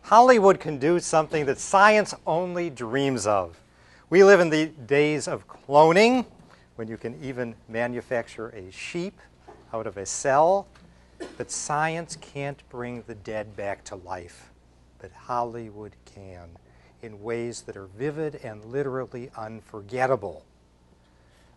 Hollywood can do something that science only dreams of. We live in the days of cloning, when you can even manufacture a sheep out of a cell. But science can't bring the dead back to life. But Hollywood can, in ways that are vivid and literally unforgettable.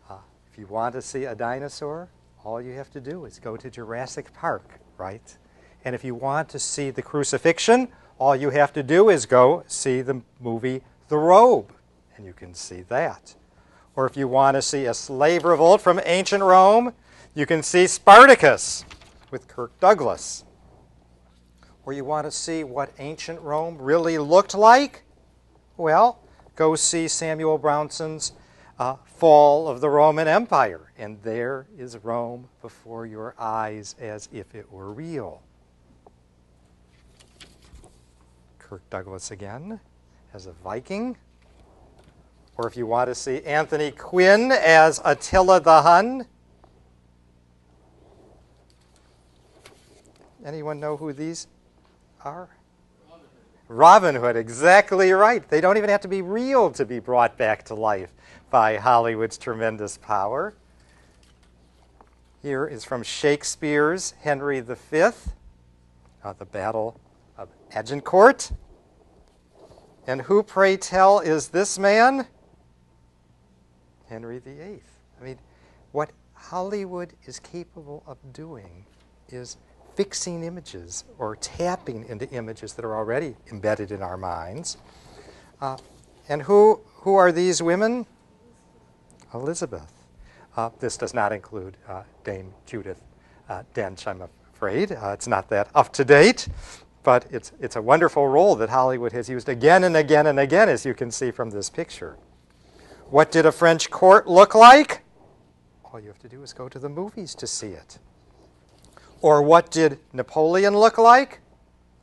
If you want to see a dinosaur, all you have to do is go to Jurassic Park, right? And if you want to see the crucifixion, all you have to do is go see the movie The Robe, and you can see that. Or if you want to see a slave revolt from ancient Rome, you can see Spartacus with Kirk Douglas. Or you want to see what ancient Rome really looked like? Well, go see Samuel Brownson's Fall of the Roman Empire. And there is Rome before your eyes as if it were real. Kirk Douglas again as a Viking. Or if you want to see Anthony Quinn as Attila the Hun. Anyone know who these are? Robin Hood, exactly right. They don't even have to be real to be brought back to life by Hollywood's tremendous power. Here is from Shakespeare's Henry V, the Battle of Agincourt. And who, pray tell, is this man? Henry VIII. I mean, what Hollywood is capable of doing is fixing images or tapping into images that are already embedded in our minds. And who are these women? Elizabeth. This does not include Dame Judith Dench, I'm afraid. It's not that up to date, but it's a wonderful role that Hollywood has used again and again and again, as you can see from this picture. What did a French court look like? All you have to do is go to the movies to see it. Or what did Napoleon look like?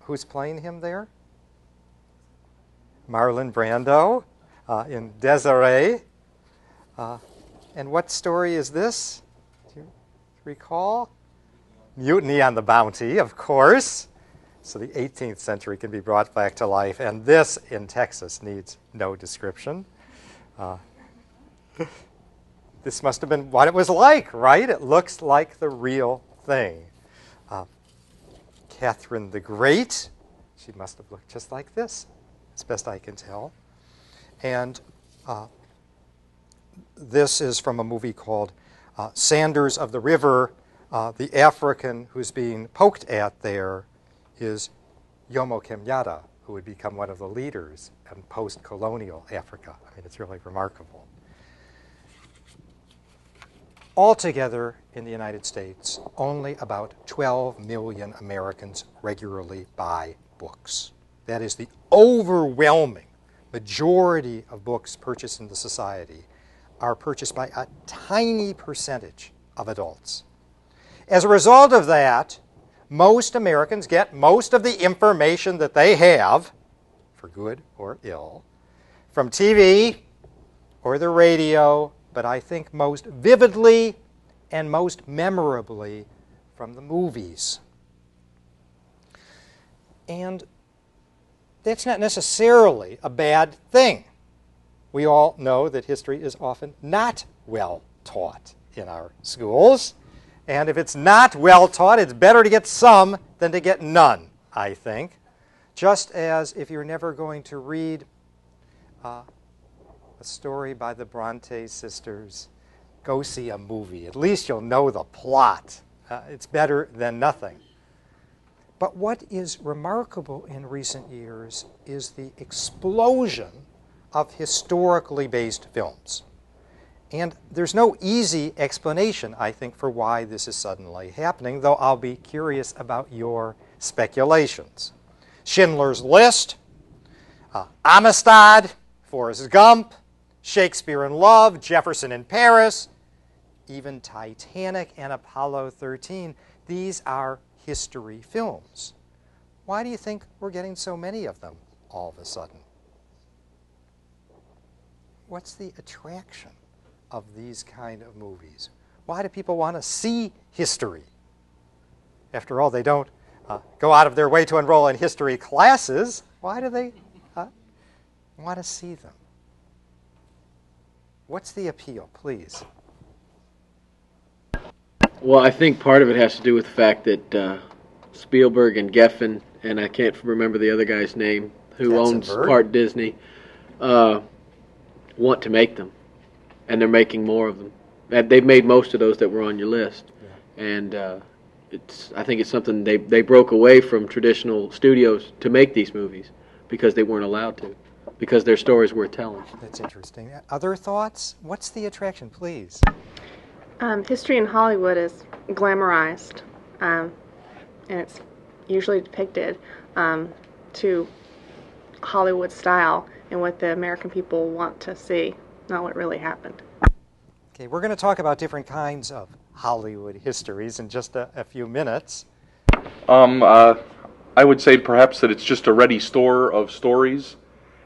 Who's playing him there? Marlon Brando in Desiree. And what story is this? Do you recall? Mutiny on the Bounty, of course. So the 18th century can be brought back to life. And this in Texas needs no description. This must have been what it was like, right? It looks like the real thing. Catherine the Great, she must have looked just like this, as best I can tell. And this is from a movie called Sanders of the River. The African who's being poked at there is Jomo Kenyatta, who would become one of the leaders in post-colonial Africa. I mean, it's really remarkable. Altogether, in the United States, only about 12 million Americans regularly buy books. That is the overwhelming majority of books purchased in the society are purchased by a tiny percentage of adults. As a result of that, most Americans get most of the information that they have, for good or ill, from TV or the radio, but I think most vividly and most memorably from the movies. And that's not necessarily a bad thing. We all know that history is often not well taught in our schools. And if it's not well taught, it's better to get some than to get none, I think. Just as if you're never going to read a story by the Bronte sisters, go see a movie. At least you'll know the plot. It's better than nothing. But what is remarkable in recent years is the explosion of historically based films. And there's no easy explanation, I think, for why this is suddenly happening, though I'll be curious about your speculations. Schindler's List, Amistad, Forrest Gump, Shakespeare in Love, Jefferson in Paris, even Titanic and Apollo 13. These are history films. Why do you think we're getting so many of them all of a sudden? What's the attraction of these kind of movies? Why do people want to see history? After all, they don't go out of their way to enroll in history classes, why do they want to see them? What's the appeal, please? Well, I think part of it has to do with the fact that Spielberg and Geffen, and I can't remember the other guy's name, who owns part Disney, want to make them, and they're making more of them. And they've made most of those that were on your list, and I think it's something they broke away from traditional studios to make these movies because they weren't allowed to, because their stories were telling. That's interesting. Other thoughts? What's the attraction, please? History in Hollywood is glamorized, and it's usually depicted to Hollywood style and what the American people want to see, not what really happened. Okay, we're going to talk about different kinds of Hollywood histories in just a few minutes. I would say perhaps that it's just a ready store of stories,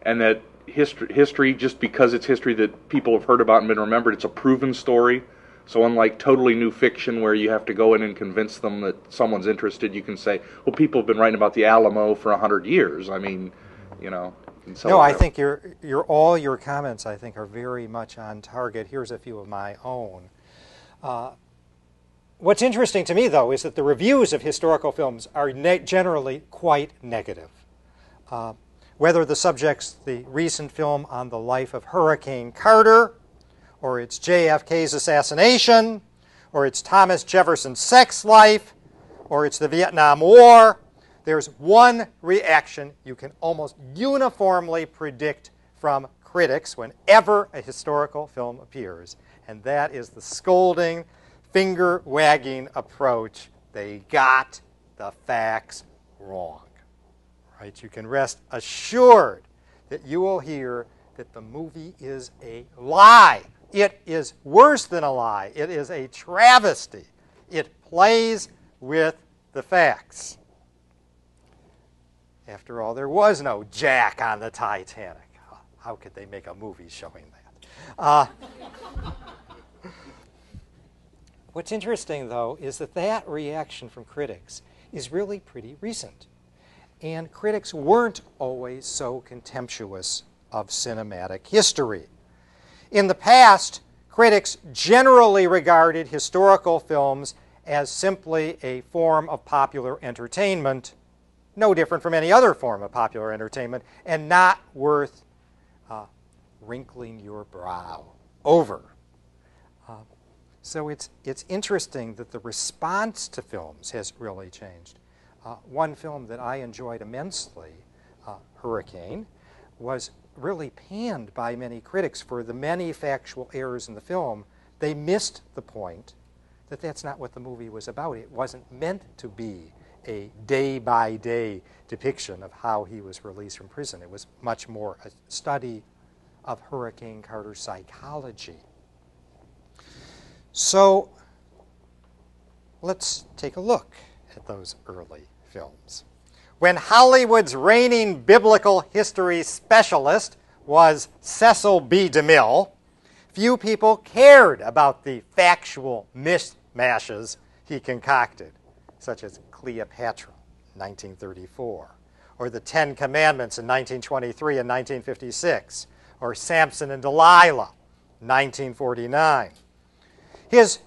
and that history, just because it's history that people have heard about and been remembered, it's a proven story. So unlike totally new fiction where you have to go in and convince them that someone's interested, you can say, well, people have been writing about the Alamo for 100 years. I mean, you know. No, I think all your comments, I think, are very much on target. Here's a few of my own. What's interesting to me, though, is that the reviews of historical films are generally quite negative. Whether the subject's the recent film on the life of Hurricane Carter, or it's JFK's assassination, or it's Thomas Jefferson's sex life, or it's the Vietnam War, there's one reaction you can almost uniformly predict from critics whenever a historical film appears, and that is the scolding, finger-wagging approach. They got the facts wrong. Right? You can rest assured that you will hear that the movie is a lie. It is worse than a lie. It is a travesty. It plays with the facts. After all, there was no Jack on the Titanic. How could they make a movie showing that? What's interesting, though, is that reaction from critics is really pretty recent. And critics weren't always so contemptuous of cinematic history. In the past, critics generally regarded historical films as simply a form of popular entertainment, no different from any other form of popular entertainment, and not worth wrinkling your brow over. So it's interesting that the response to films has really changed. One film that I enjoyed immensely, Hurricane, was really panned by many critics for the many factual errors in the film. They missed the point that that's not what the movie was about. It wasn't meant to be a day-by-day depiction of how he was released from prison. It was much more a study of Hurricane Carter's psychology. So let's take a look at those early films. When Hollywood's reigning biblical history specialist was Cecil B. DeMille, few people cared about the factual mishmashes he concocted, such as Cleopatra, 1934, or the Ten Commandments in 1923 and 1956, or Samson and Delilah, 1949. His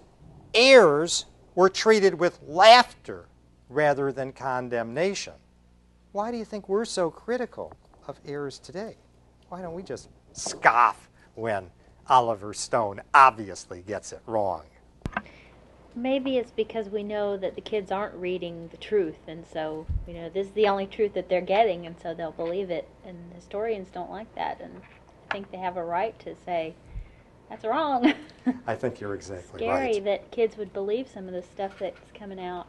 errors were treated with laughter rather than condemnation. Why do you think we're so critical of errors today? Why don't we just scoff when Oliver Stone obviously gets it wrong? Maybe it's because we know that the kids aren't reading the truth, and so, this is the only truth that they're getting, and so they'll believe it. And historians don't like that, and think they have a right to say, that's wrong. I think you're exactly right. It's right. scary that kids would believe some of the stuff that's coming out.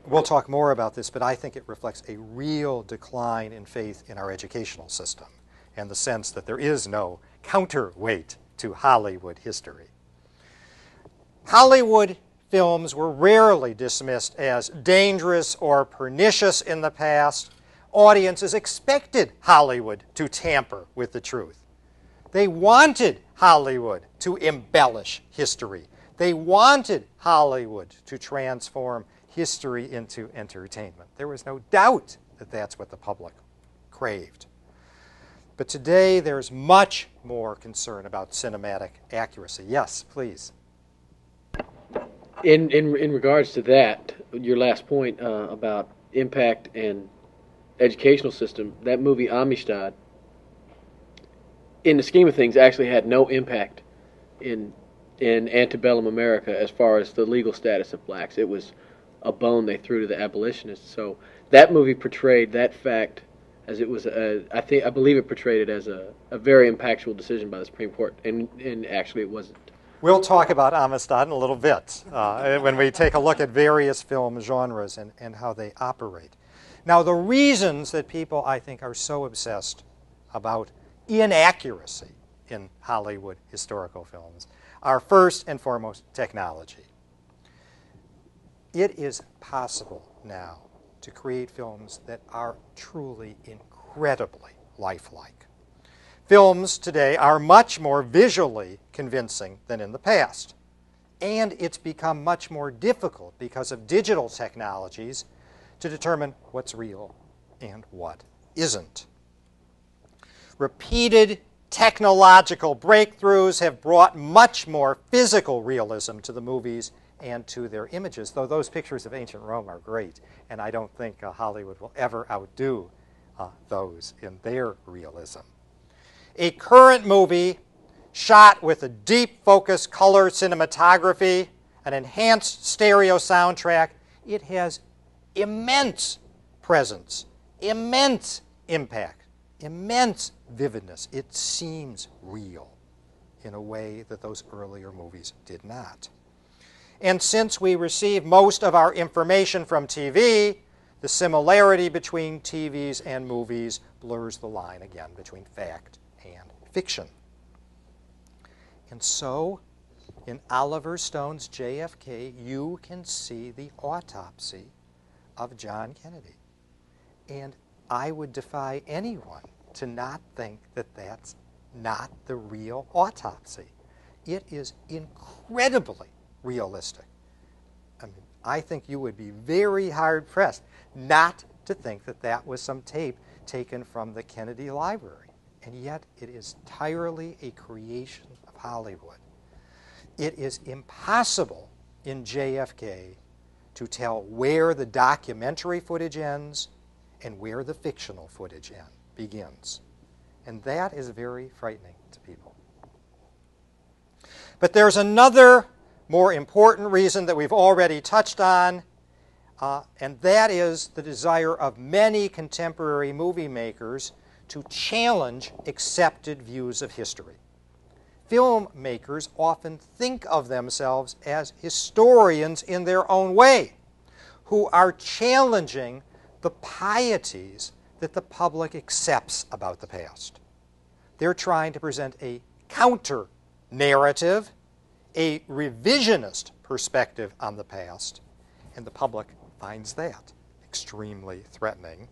We'll talk more about this, but I think it reflects a real decline in faith in our educational system and the sense that there is no counterweight to Hollywood history. Hollywood films were rarely dismissed as dangerous or pernicious in the past. Audiences expected Hollywood to tamper with the truth. They wanted Hollywood to embellish history. They wanted Hollywood to transform history into entertainment. There was no doubt that that's what the public craved. But today there's much more concern about cinematic accuracy. Yes, please. In regards to that, your last point about impact and educational system, that movie Amistad, in the scheme of things, actually had no impact in antebellum America as far as the legal status of blacks. It was a bone they threw to the abolitionists. So that movie portrayed that fact as it was. I believe it portrayed it as a very impactful decision by the Supreme Court, and actually it wasn't. We'll talk about Amistad in a little bit when we take a look at various film genres and how they operate. Now, the reasons that people, I think, are so obsessed about inaccuracy in Hollywood historical films are first and foremost technology. It is possible now to create films that are truly incredibly lifelike. Films today are much more visually convincing than in the past. And it's become much more difficult because of digital technologies to determine what's real and what isn't. Repeated technological breakthroughs have brought much more physical realism to the movies and to their images, though those pictures of ancient Rome are great, and I don't think Hollywood will ever outdo those in their realism. A current movie shot with a deep focus color cinematography, an enhanced stereo soundtrack, it has immense presence, immense impact, immense vividness. It seems real in a way that those earlier movies did not. And since we receive most of our information from TV, the similarity between TVs and movies blurs the line again between fact and fiction. And so, in Oliver Stone's JFK, you can see the autopsy of John Kennedy. And I would defy anyone to not think that that's not the real autopsy. It is incredibly realistic. I mean, I think you would be very hard-pressed not to think that that was some tape taken from the Kennedy Library. And yet, it is entirely a creation of Hollywood. It is impossible in JFK to tell where the documentary footage ends and where the fictional footage begins. And that is very frightening to people. But there's another more important reason that we've already touched on, and that is the desire of many contemporary movie makers to challenge accepted views of history. Filmmakers often think of themselves as historians in their own way, who are challenging the pieties that the public accepts about the past. They're trying to present a counter-narrative, a revisionist perspective on the past, and the public finds that extremely threatening.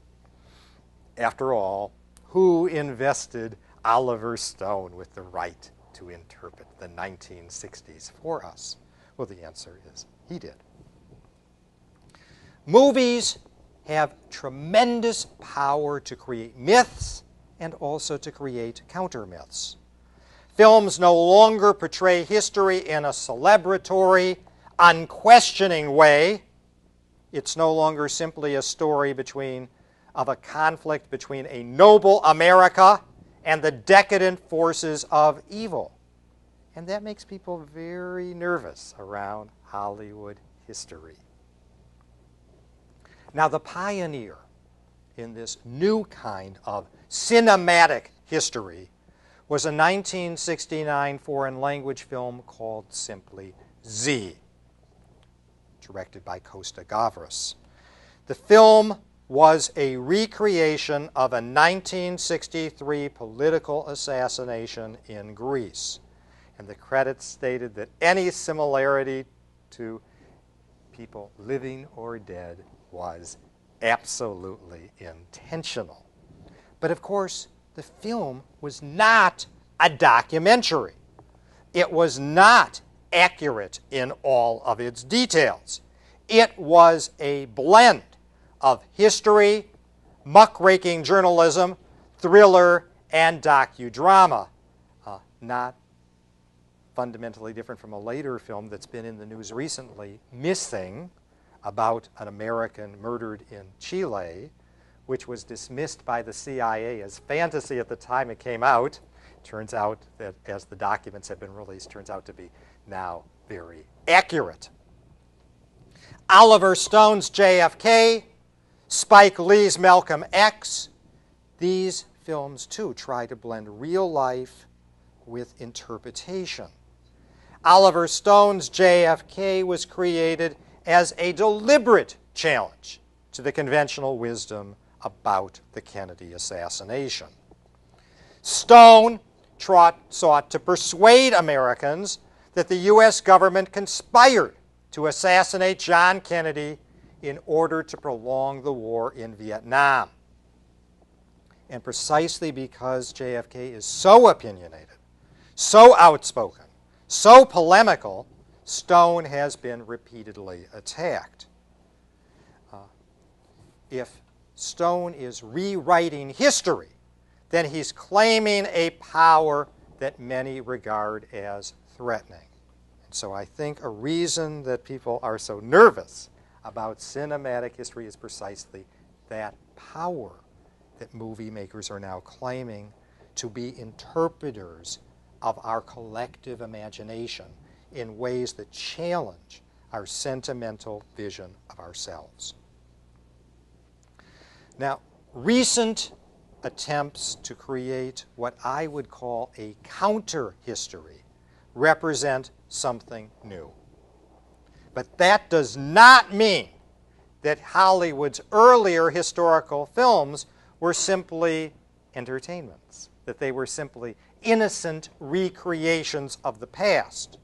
After all, who invested Oliver Stone with the right to interpret the 1960s for us? Well, the answer is he did. Movies have tremendous power to create myths and also to create counter-myths. Films no longer portray history in a celebratory, unquestioning way. It's no longer simply a story of a conflict between a noble America and the decadent forces of evil. And that makes people very nervous around Hollywood history. Now, the pioneer in this new kind of cinematic history was a 1969 foreign language film called simply Z, directed by Costa Gavras. The film was a recreation of a 1963 political assassination in Greece. And the credits stated that any similarity to people living or dead was absolutely intentional. But of course, the film was not a documentary. It was not accurate in all of its details. It was a blend of history, muckraking journalism, thriller, and docudrama. Not fundamentally different from a later film that's been in the news recently, Missing, about an American murdered in Chile, which was dismissed by the CIA as fantasy at the time it came out. Turns out that as the documents have been released, turns out to be now very accurate. Oliver Stone's JFK, Spike Lee's Malcolm X, these films too try to blend real life with interpretation. Oliver Stone's JFK was created as a deliberate challenge to the conventional wisdom about the Kennedy assassination. Stone sought to persuade Americans that the U.S. government conspired to assassinate John Kennedy in order to prolong the war in Vietnam. And precisely because JFK is so opinionated, so outspoken, so polemical, Stone has been repeatedly attacked. If Stone is rewriting history, then he's claiming a power that many regard as threatening. And so I think a reason that people are so nervous about cinematic history is precisely that power that movie makers are now claiming to be interpreters of our collective imagination in ways that challenge our sentimental vision of ourselves. Now, recent attempts to create what I would call a counter-history represent something new. But that does not mean that Hollywood's earlier historical films were simply entertainments, that they were simply innocent recreations of the past.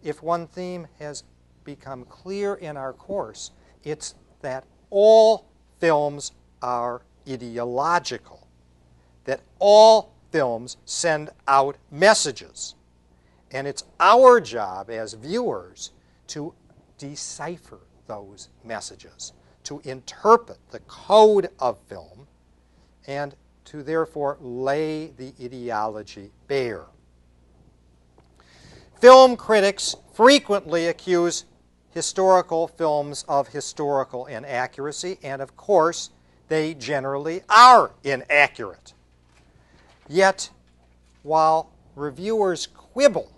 If one theme has become clear in our course, it's that all films are ideological, that all films send out messages. And it's our job as viewers to decipher those messages, to interpret the code of film, and to therefore lay the ideology bare. Film critics frequently accuse historical films of historical inaccuracy, and of course, they generally are inaccurate. Yet, while reviewers quibble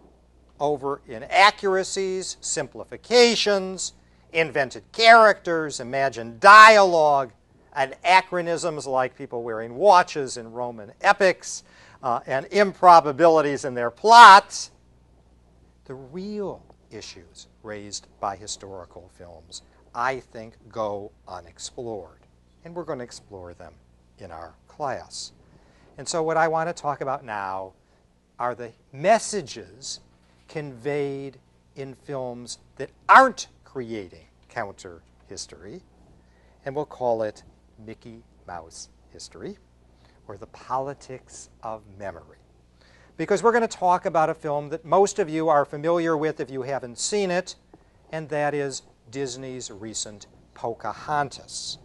over inaccuracies, simplifications, invented characters, imagined dialogue, anachronisms like people wearing watches in Roman epics, and improbabilities in their plots, the real issues raised by historical films, I think, go unexplored. And we're going to explore them in our class. And so what I want to talk about now are the messages conveyed in films that aren't creating counter-history, and we'll call it Mickey Mouse history, or the politics of memory. Because we're going to talk about a film that most of you are familiar with if you haven't seen it, and that is Disney's recent Pocahontas.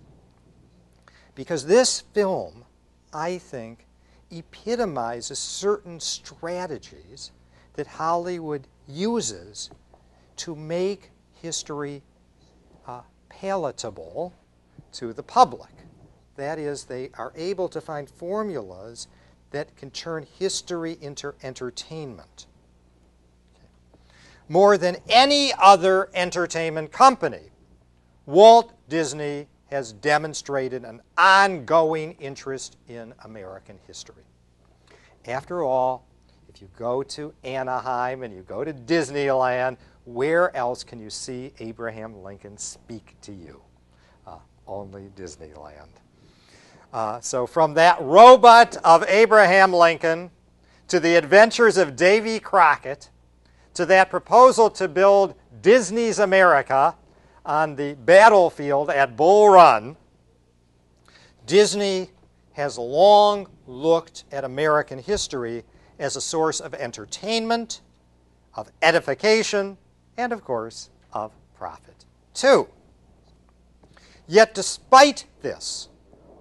Because this film, I think, epitomizes certain strategies that Hollywood uses to make history palatable to the public. That is, they are able to find formulas that can turn history into entertainment. Okay. More than any other entertainment company, Walt Disney has demonstrated an ongoing interest in American history. After all, if you go to Anaheim and you go to Disneyland, where else can you see Abraham Lincoln speak to you? Only Disneyland. So from that robot of Abraham Lincoln to the adventures of Davy Crockett to that proposal to build Disney's America on the battlefield at Bull Run, Disney has long looked at American history as a source of entertainment, of edification, and of course, of profit. too. Yet despite this,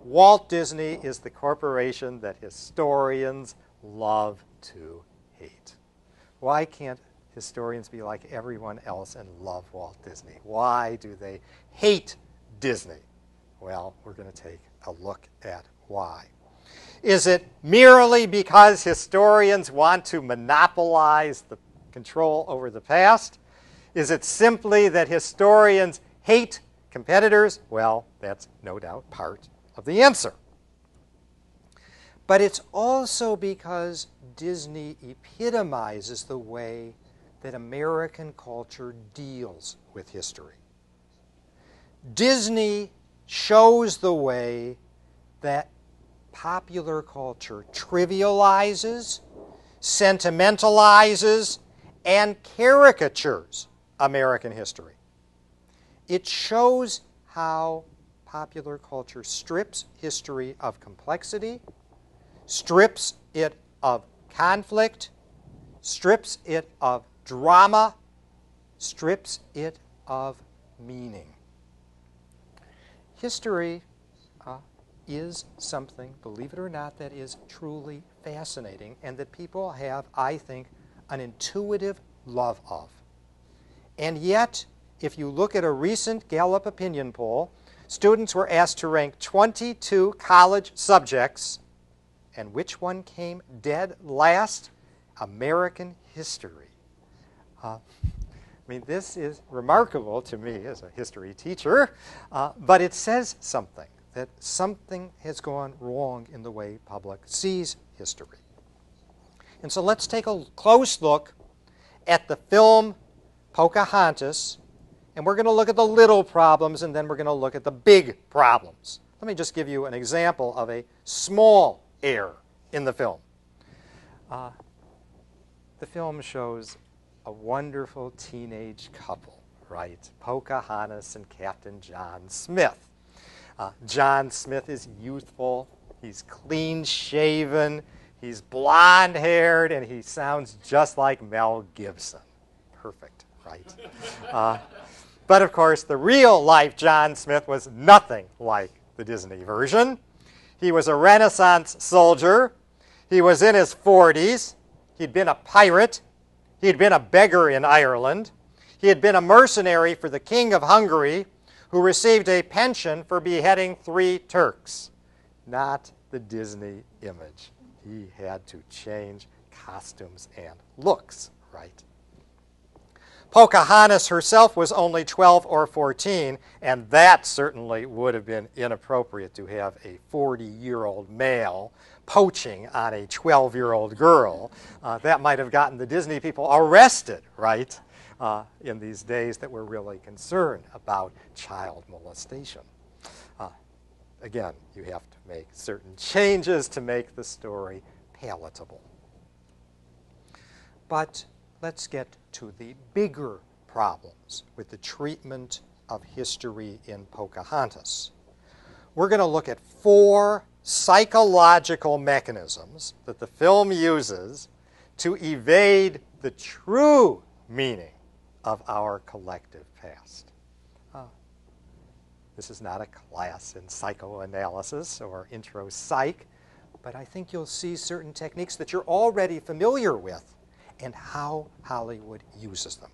Walt Disney is the corporation that historians love to hate. Why can't historians be like everyone else and love Walt Disney? Why do they hate Disney? Well, we're going to take a look at why. Is it merely because historians want to monopolize the control over the past? Is it simply that historians hate competitors? Well, that's no doubt part of the answer. But it's also because Disney epitomizes the way that American culture deals with history. Disney shows the way that popular culture trivializes, sentimentalizes, and caricatures American history. It shows how popular culture strips history of complexity, strips it of conflict, strips it of drama, strips it of meaning. History is something, believe it or not, that is truly fascinating and that people have, I think, an intuitive love of. And yet, if you look at a recent Gallup opinion poll, students were asked to rank 22 college subjects, and which one came dead last? American history. I mean, this is remarkable to me as a history teacher, but it says something, that something has gone wrong in the way public sees history. And so let's take a close look at the film Pocahontas, and we're going to look at the little problems, and then we're going to look at the big problems. Let me just give you an example of a small error in the film. The film shows a wonderful teenage couple, right? Pocahontas and Captain John Smith. John Smith is youthful, he's clean-shaven, he's blonde-haired, and he sounds just like Mel Gibson. Perfect, right? But of course, the real-life John Smith was nothing like the Disney version. He was a Renaissance soldier. He was in his 40s. He'd been a pirate. He'd been a beggar in Ireland. He had been a mercenary for the King of Hungary, who received a pension for beheading 3 Turks. Not the Disney image. He had to change costumes and looks, right? Pocahontas herself was only 12 or 14, and that certainly would have been inappropriate to have a 40-year-old male poaching on a 12-year-old girl. That might have gotten the Disney people arrested, right, in these days that we're really concerned about child molestation. Again, you have to make certain changes to make the story palatable. But let's get to the bigger problems with the treatment of history in Pocahontas. We're going to look at 4 psychological mechanisms that the film uses to evade the true meaning of our collective past. This is not a class in psychoanalysis or intro psych, but I think you'll see certain techniques that you're already familiar with and how Hollywood uses them.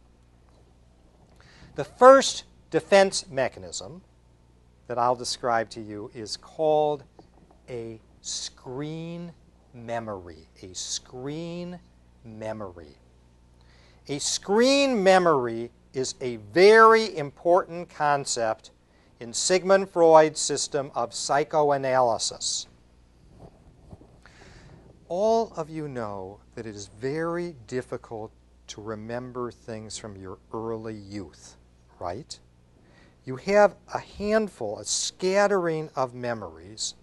The first defense mechanism that I'll describe to you is called a screen memory. A screen memory. A screen memory is a very important concept in Sigmund Freud's system of psychoanalysis. All of you know that it is very difficult to remember things from your early youth, right? You have a handful, a scattering of memories,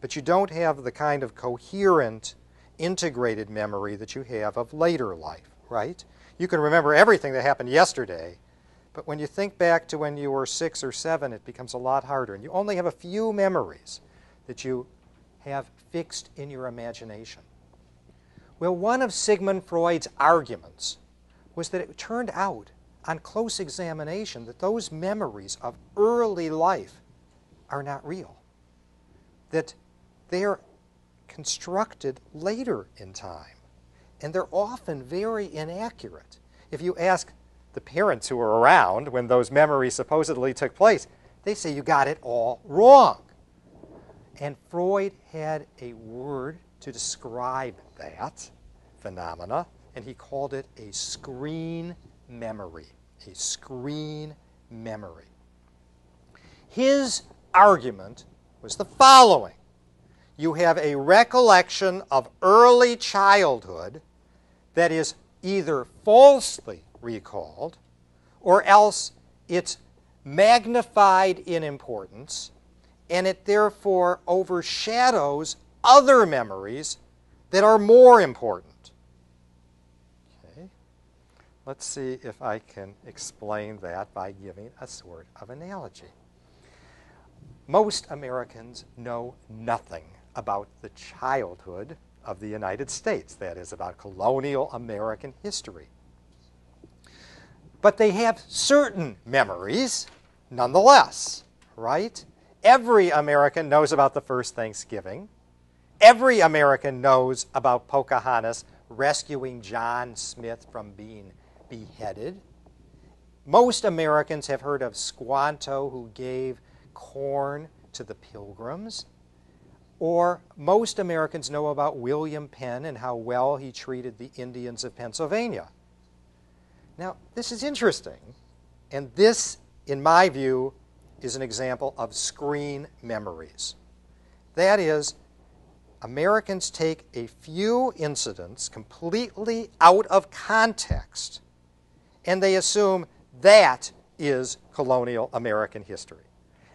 but you don't have the kind of coherent, integrated memory that you have of later life, right? You can remember everything that happened yesterday, but when you think back to when you were 6 or 7, it becomes a lot harder, and you only have a few memories that you have fixed in your imagination. Well, one of Sigmund Freud's arguments was that it turned out on close examination that those memories of early life are not real, that they're constructed later in time, and they're often very inaccurate. If you ask the parents who were around when those memories supposedly took place, they say you got it all wrong. And Freud had a word to describe that phenomena, and he called it a screen memory. A screen memory. His argument was the following. You have a recollection of early childhood that is either falsely recalled or else it's magnified in importance, and it therefore overshadows other memories that are more important. Okay. Let's see if I can explain that by giving a sort of analogy. Most Americans know nothing about the childhood of the United States, that is, about colonial American history. But they have certain memories nonetheless, right? Every American knows about the first Thanksgiving. Every American knows about Pocahontas rescuing John Smith from being beheaded. Most Americans have heard of Squanto, who gave corn to the Pilgrims. Or most Americans know about William Penn and how well he treated the Indians of Pennsylvania. Now, this is interesting, and this, in my view, is an example of screen memories. That is, Americans take a few incidents completely out of context, and they assume that is colonial American history.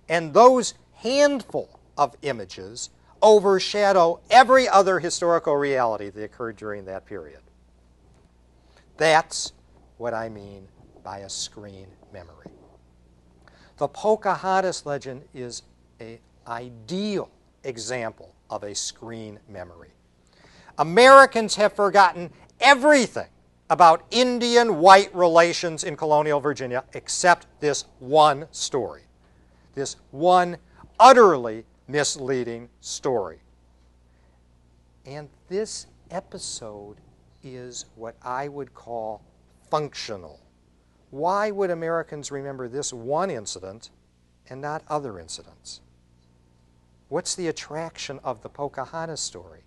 And those handful of images overshadow every other historical reality that occurred during that period. That's what I mean by a screen memory. The Pocahontas legend is an ideal example of a screen memory. Americans have forgotten everything about Indian-white relations in colonial Virginia except this one story, this one utterly misleading story. And this episode is what I would call functional. Why would Americans remember this one incident and not other incidents? What's the attraction of the Pocahontas story?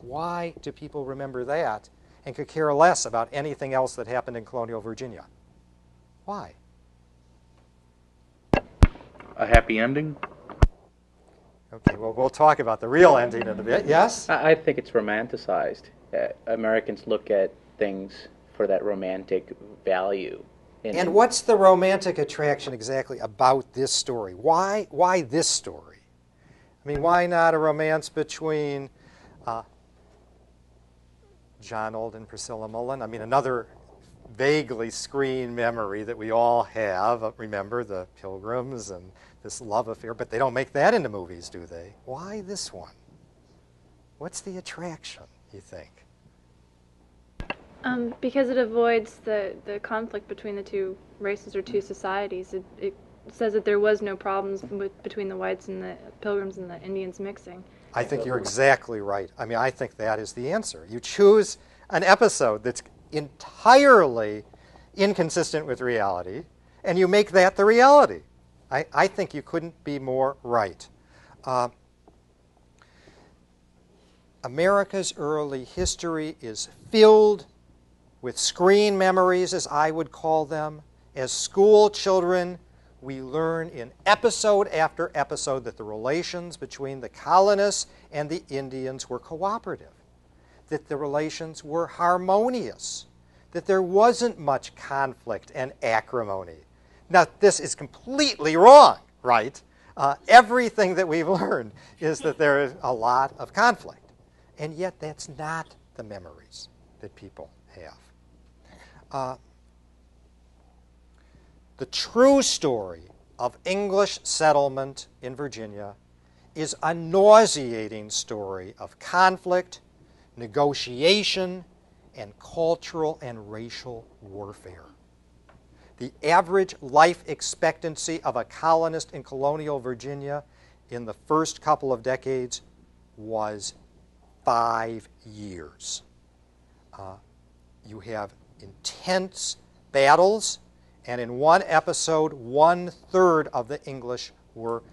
Why do people remember that and could care less about anything else that happened in colonial Virginia? Why? A happy ending? Okay, well, we'll talk about the real ending in a bit. Yes? I think it's romanticized. Americans look at things for that romantic value. And what's the romantic attraction exactly about this story? Why this story? I mean, why not a romance between John Old and Priscilla Mullen? I mean, another vaguely screen memory that we all have. Remember the Pilgrims and this love affair, but they don't make that into movies, do they? Why this one? What's the attraction, you think? Because it avoids the conflict between the two races or two societies. It says that there was no problems between the whites and the Pilgrims and the Indians mixing. I think you're exactly right. I mean, I think that is the answer. You choose an episode that's entirely inconsistent with reality, and you make that the reality. I think you couldn't be more right. America's early history is filled with screen memories, as I would call them. As school children, we learn in episode after episode that the relations between the colonists and the Indians were cooperative, that the relations were harmonious, that there wasn't much conflict and acrimony. Now, this is completely wrong, right? Everything that we've learned is that there is a lot of conflict, and yet that's not the memories that people have. The true story of English settlement in Virginia is a nauseating story of conflict, negotiation, and cultural and racial warfare. The average life expectancy of a colonist in colonial Virginia in the first couple of decades was 5 years. You have intense battles, and in one episode, 1/3 of the English were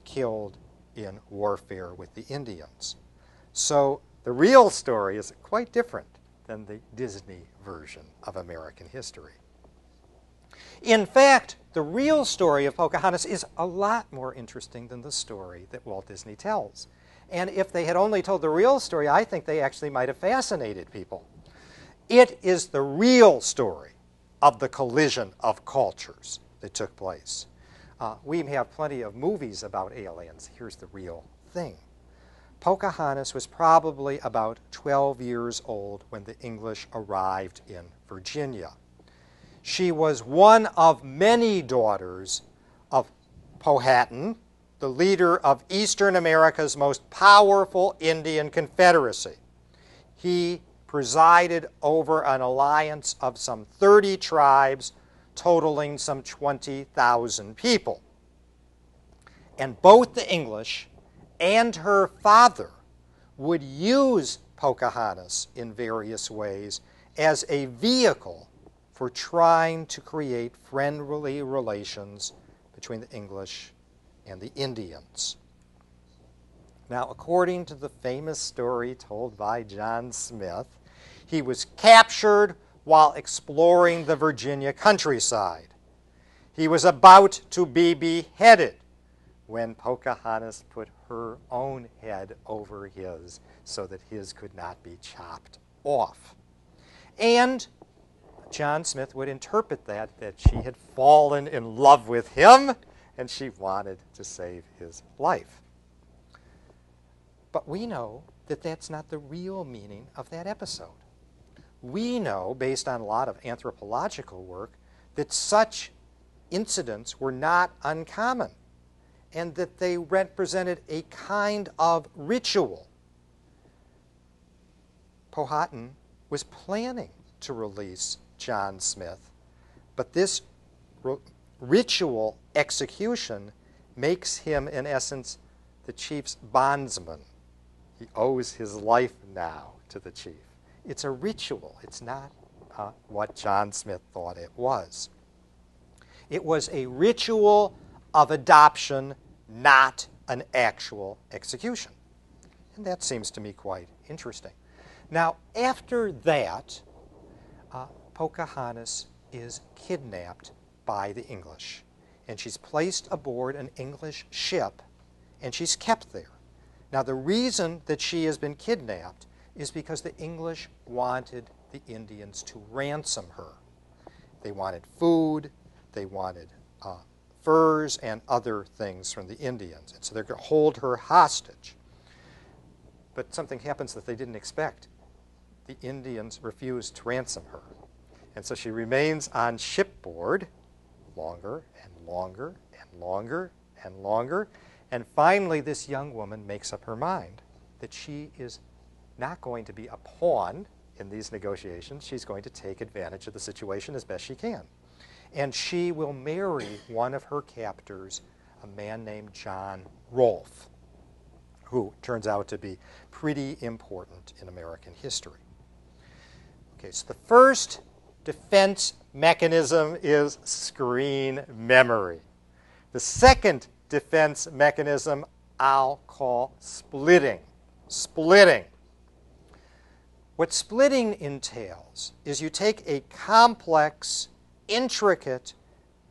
killed in warfare with the Indians. So the real story is quite different than the Disney version of American history. In fact, the real story of Pocahontas is a lot more interesting than the story that Walt Disney tells. And if they had only told the real story, I think they actually might have fascinated people. It is the real story of the collision of cultures that took place. We have plenty of movies about aliens. Here's the real thing. Pocahontas was probably about 12 years old when the English arrived in Virginia. She was one of many daughters of Powhatan, the leader of Eastern America's most powerful Indian confederacy. He presided over an alliance of some 30 tribes, totaling some 20,000 people. And both the English and her father would use Pocahontas in various ways as a vehicle for trying to create friendly relations between the English and the Indians. Now, according to the famous story told by John Smith, he was captured while exploring the Virginia countryside. He was about to be beheaded when Pocahontas put her own head over his so that his could not be chopped off. And John Smith would interpret that she had fallen in love with him and she wanted to save his life. But we know that that's not the real meaning of that episode. We know, based on a lot of anthropological work, that such incidents were not uncommon and that they represented a kind of ritual. Powhatan was planning to release John Smith, but this ritual execution makes him, in essence, the chief's bondsman. He owes his life now to the chief. It's a ritual. It's not what John Smith thought it was. It was a ritual of adoption, not an actual execution. And that seems to me quite interesting. Now, after that, Pocahontas is kidnapped by the English, and she's placed aboard an English ship, and she's kept there. Now, the reason that she has been kidnapped is because the English wanted the Indians to ransom her. They wanted food, they wanted furs and other things from the Indians, and so they're going to hold her hostage. But something happens that they didn't expect. The Indians refused to ransom her. And so she remains on shipboard longer and longer and longer and longer. And finally, this young woman makes up her mind that she is not going to be a pawn in these negotiations. She's going to take advantage of the situation as best she can. And she will marry one of her captors, a man named John Rolfe, who turns out to be pretty important in American history. Okay, so the first defense mechanism is screen memory. The second defense mechanism I'll call splitting. Splitting. What splitting entails is you take a complex, intricate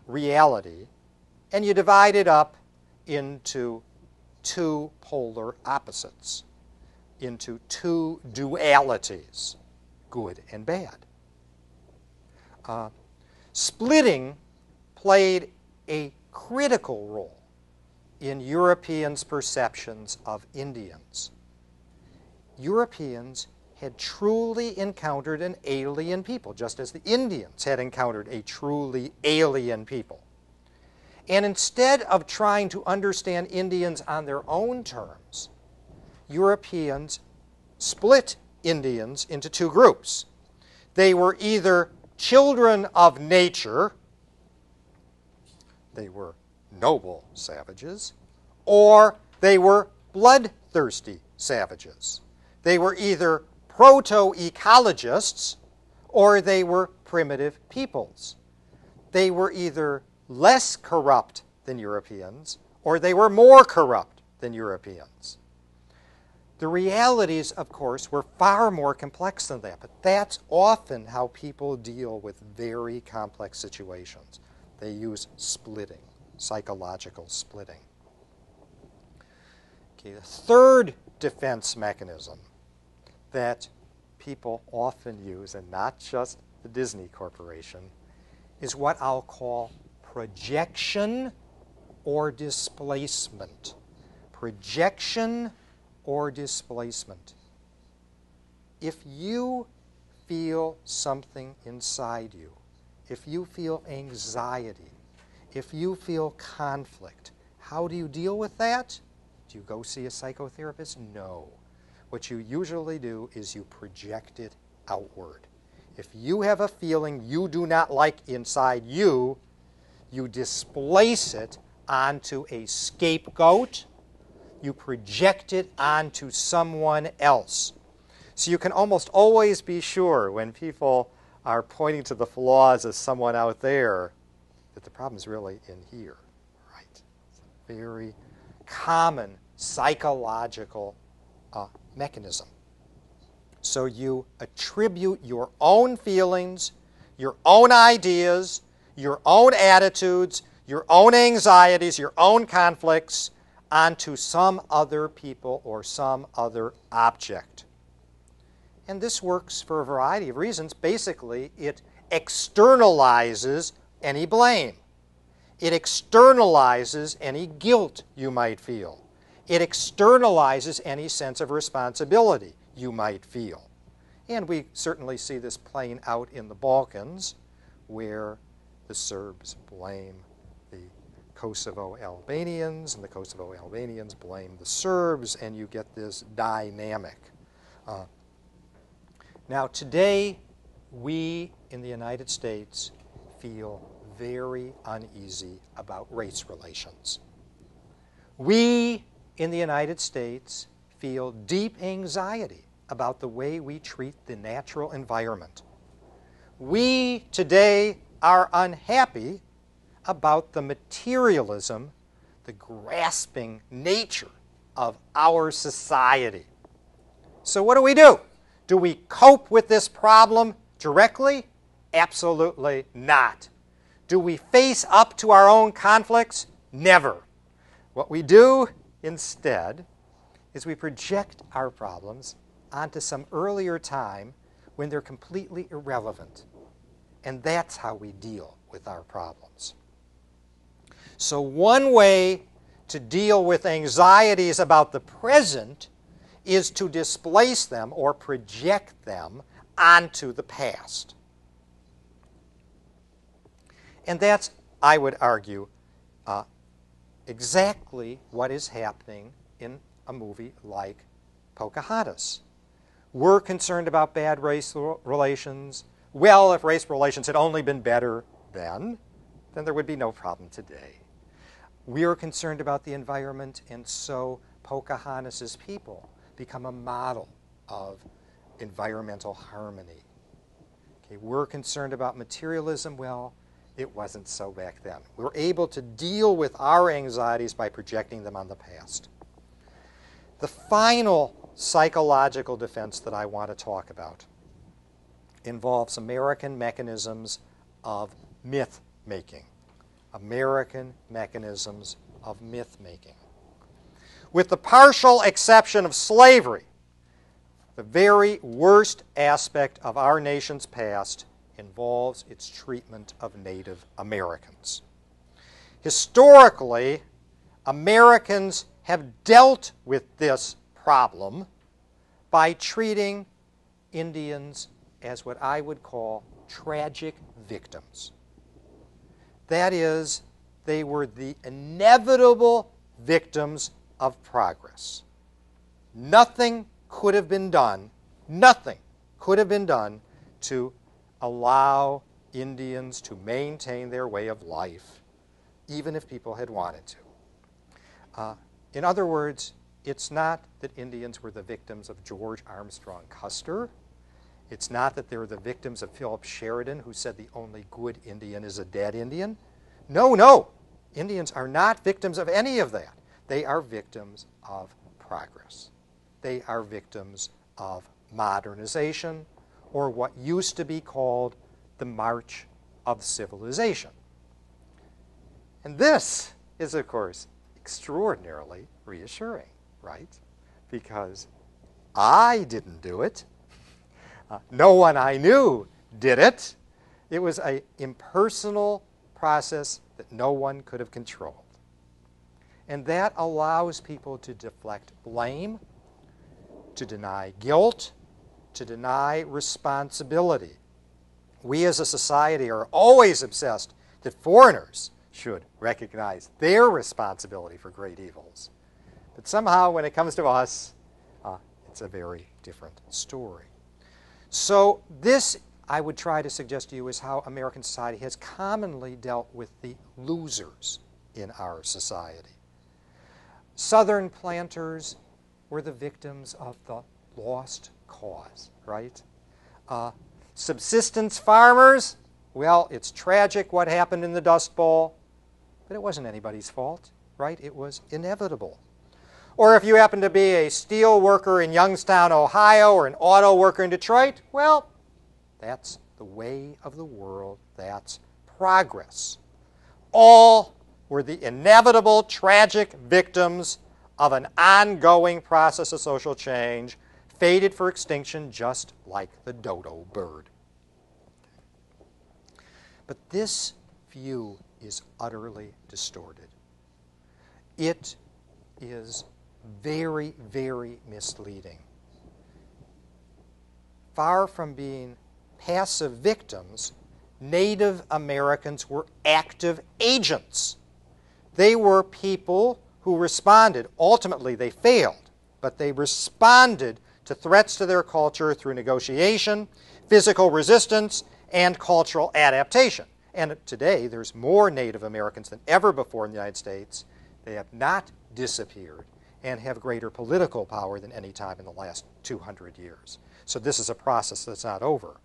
reality and you divide it up into two polar opposites, into two dualities, good and bad. Splitting played a critical role in Europeans' perceptions of Indians. Europeans had truly encountered an alien people, just as the Indians had encountered a truly alien people. And instead of trying to understand Indians on their own terms, Europeans split Indians into two groups. They were either children of nature, they were noble savages, or they were bloodthirsty savages. They were either proto-ecologists or they were primitive peoples. They were either less corrupt than Europeans or they were more corrupt than Europeans. The realities, of course, were far more complex than that, but that's often how people deal with very complex situations. They use splitting, psychological splitting. Okay, the third defense mechanism that people often use, and not just the Disney Corporation, is what I'll call projection or displacement. Projection or displacement. If you feel something inside you, if you feel anxiety, if you feel conflict, how do you deal with that? Do you go see a psychotherapist? No. What you usually do is you project it outward. If you have a feeling you do not like inside you, you displace it onto a scapegoat. You project it onto someone else. So you can almost always be sure when people are pointing to the flaws of someone out there that the problem is really in here. Right? It's a very common psychological mechanism. So you attribute your own feelings, your own ideas, your own attitudes, your own anxieties, your own conflicts onto some other people or some other object. And this works for a variety of reasons. Basically, it externalizes any blame. It externalizes any guilt you might feel. It externalizes any sense of responsibility you might feel. And we certainly see this playing out in the Balkans, where the Serbs blame the Kosovo Albanians, and the Kosovo Albanians blame the Serbs, and you get this dynamic. Now, today, we in the United States feel very uneasy about race relations. We in the United States feel deep anxiety about the way we treat the natural environment. We today are unhappy about the materialism, the grasping nature of our society. So what do? Do we cope with this problem directly? Absolutely not. Do we face up to our own conflicts? Never. What we do instead is we project our problems onto some earlier time when they're completely irrelevant. And that's how we deal with our problems. So one way to deal with anxieties about the present is to displace them or project them onto the past. And that's, I would argue, exactly what is happening in a movie like Pocahontas. We're concerned about bad race relations. Well, if race relations had only been better then there would be no problem today. We are concerned about the environment, and so Pocahontas' people become a model of environmental harmony. Okay, we're concerned about materialism. Well, it wasn't so back then. We were able to deal with our anxieties by projecting them on the past. The final psychological defense that I want to talk about involves American mechanisms of myth-making. American mechanisms of myth-making. With the partial exception of slavery, the very worst aspect of our nation's past involves its treatment of Native Americans. Historically, Americans have dealt with this problem by treating Indians as what I would call tragic victims. That is, they were the inevitable victims of progress. Nothing could have been done to allow Indians to maintain their way of life, even if people had wanted to. In other words, it's not that Indians were the victims of George Armstrong Custer. It's not that they're the victims of Philip Sheridan, who said the only good Indian is a dead Indian. No, no. Indians are not victims of any of that. They are victims of progress. They are victims of modernization, or what used to be called the march of civilization. And this is, of course, extraordinarily reassuring, right? Because I didn't do it. No one I knew did it. It was an impersonal process that no one could have controlled. And that allows people to deflect blame, to deny guilt, to deny responsibility. We as a society are always obsessed that foreigners should recognize their responsibility for great evils. But somehow when it comes to us, it's a very different story. So this, I would try to suggest to you, is how American society has commonly dealt with the losers in our society. Southern planters were the victims of the lost cause, right? Subsistence farmers, well, it's tragic what happened in the Dust Bowl, but it wasn't anybody's fault, right? It was inevitable. Or if you happen to be a steel worker in Youngstown, Ohio, or an auto worker in Detroit, well, that's the way of the world. That's progress. All were the inevitable, tragic victims of an ongoing process of social change, fated for extinction just like the dodo bird. But this view is utterly distorted. It is very, very misleading. Far from being passive victims, Native Americans were active agents. They were people who responded. Ultimately, they failed, but they responded to threats to their culture through negotiation, physical resistance, and cultural adaptation. And today, there's more Native Americans than ever before in the United States. They have not disappeared and have greater political power than any time in the last 200 years. So this is a process that's not over.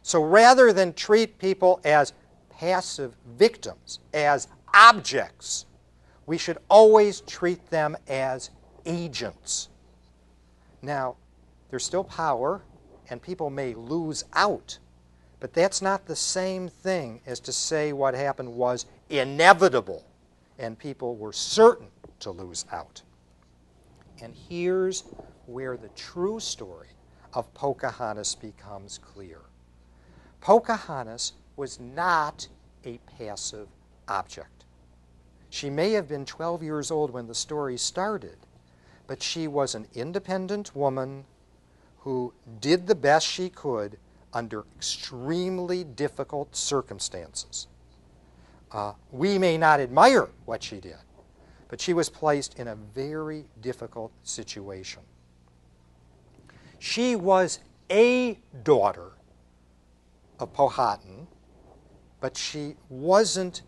So rather than treat people as passive victims, as objects, we should always treat them as agents. Now, there's still power, and people may lose out, but that's not the same thing as to say what happened was inevitable, and people were certain to lose out. And here's where the true story of Pocahontas becomes clear. Pocahontas was not a passive object. She may have been 12 years old when the story started, but she was an independent woman who did the best she could under extremely difficult circumstances. We may not admire what she did, but she was placed in a very difficult situation. She was a daughter of Powhatan, but she wasn't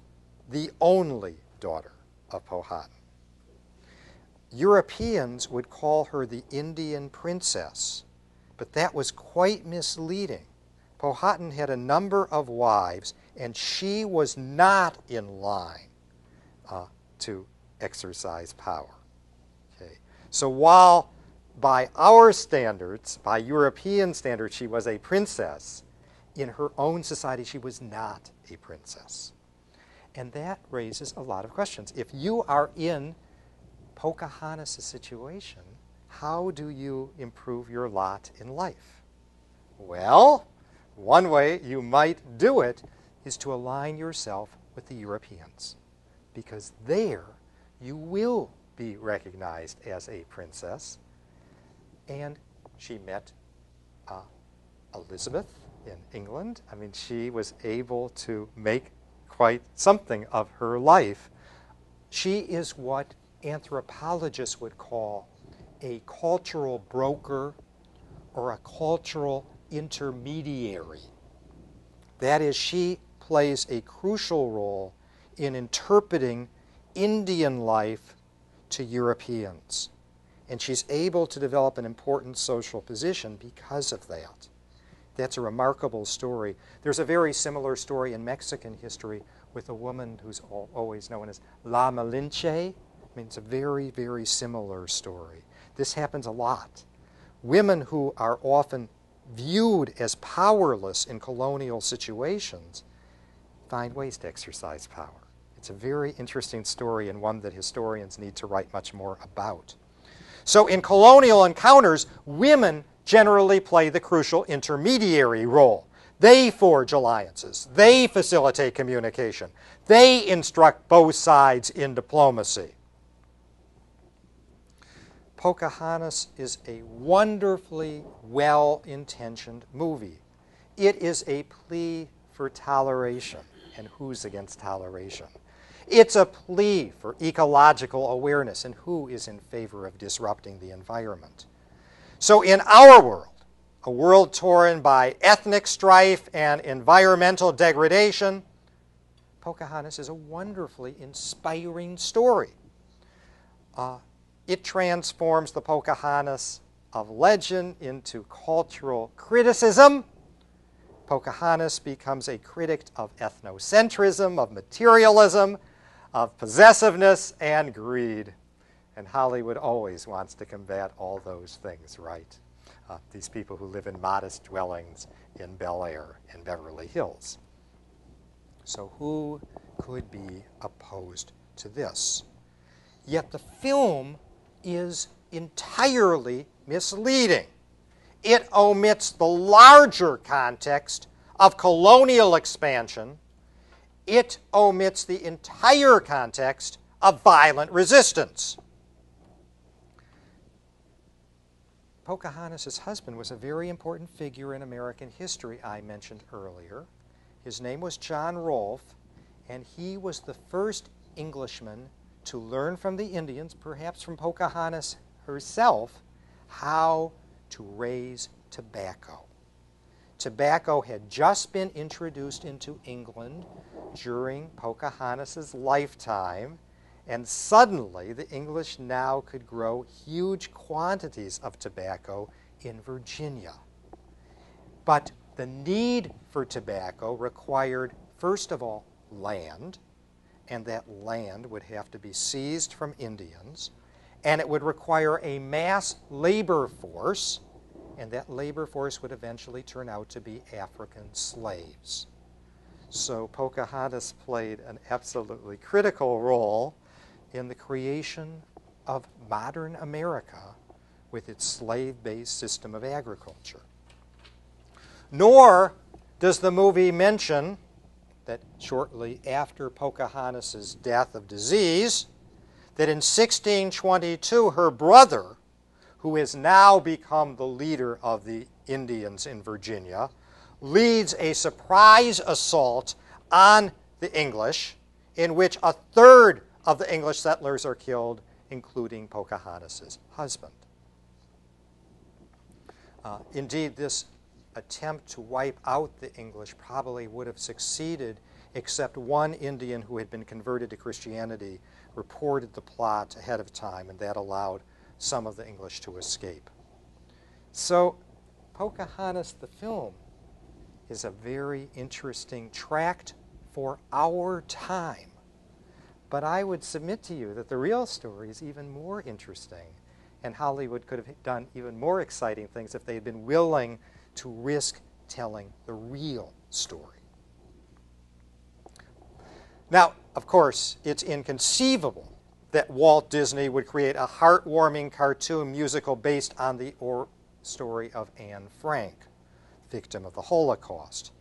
the only daughter of Powhatan. Europeans would call her the Indian princess, but that was quite misleading. Powhatan had a number of wives, and she was not in line to exercise power. Okay. So while by our standards, by European standards, she was a princess, in her own society she was not a princess. And that raises a lot of questions. If you are in Pocahontas' situation, how do you improve your lot in life? Well, one way you might do it is to align yourself with the Europeans, because there you will be recognized as a princess. And she met Elizabeth in England. I mean, she was able to make quite something of her life. She is what anthropologists would call a cultural broker or a cultural intermediary. That is, she plays a crucial role in interpreting Indian life to Europeans. And she's able to develop an important social position because of that. That's a remarkable story. There's a very similar story in Mexican history with a woman who's always known as La Malinche. I mean, it's a very, very similar story. This happens a lot. Women who are often viewed as powerless in colonial situations find ways to exercise power. It's a very interesting story and one that historians need to write much more about. So in colonial encounters, women generally play the crucial intermediary role. They forge alliances. They facilitate communication. They instruct both sides in diplomacy. Pocahontas is a wonderfully well-intentioned movie. It is a plea for toleration. And who's against toleration? It's a plea for ecological awareness. And who is in favor of disrupting the environment? So in our world, a world torn by ethnic strife and environmental degradation, Pocahontas is a wonderfully inspiring story. It transforms the Pocahontas of legend into cultural criticism. Pocahontas becomes a critic of ethnocentrism, of materialism, of possessiveness, and greed. And Hollywood always wants to combat all those things, right? These people who live in modest dwellings in Bel Air and Beverly Hills. So who could be opposed to this? Yet the film is entirely misleading. It omits the larger context of colonial expansion. It omits the entire context of violent resistance. Pocahontas' husband was a very important figure in American history, I mentioned earlier. His name was John Rolfe, and he was the first Englishman to learn from the Indians, perhaps from Pocahontas herself, how to raise tobacco. Tobacco had just been introduced into England during Pocahontas' lifetime, and suddenly the English now could grow huge quantities of tobacco in Virginia. But the need for tobacco required, first of all, land, and that land would have to be seized from Indians, and it would require a mass labor force, and that labor force would eventually turn out to be African slaves. So Pocahontas played an absolutely critical role in the creation of modern America with its slave-based system of agriculture. Nor does the movie mention that shortly after Pocahontas' death of disease, that in 1622 her brother, who has now become the leader of the Indians in Virginia, leads a surprise assault on the English, in which a third of the English settlers are killed, including Pocahontas' husband. Indeed, this attempt to wipe out the English probably would have succeeded, except one Indian who had been converted to Christianity reported the plot ahead of time, and that allowed some of the English to escape. So Pocahontas, the film, is a very interesting tract for our time. But I would submit to you that the real story is even more interesting, and Hollywood could have done even more exciting things if they had been willing to risk telling the real story. Now, of course, it's inconceivable that Walt Disney would create a heartwarming cartoon musical based on the story of Anne Frank, victim of the Holocaust.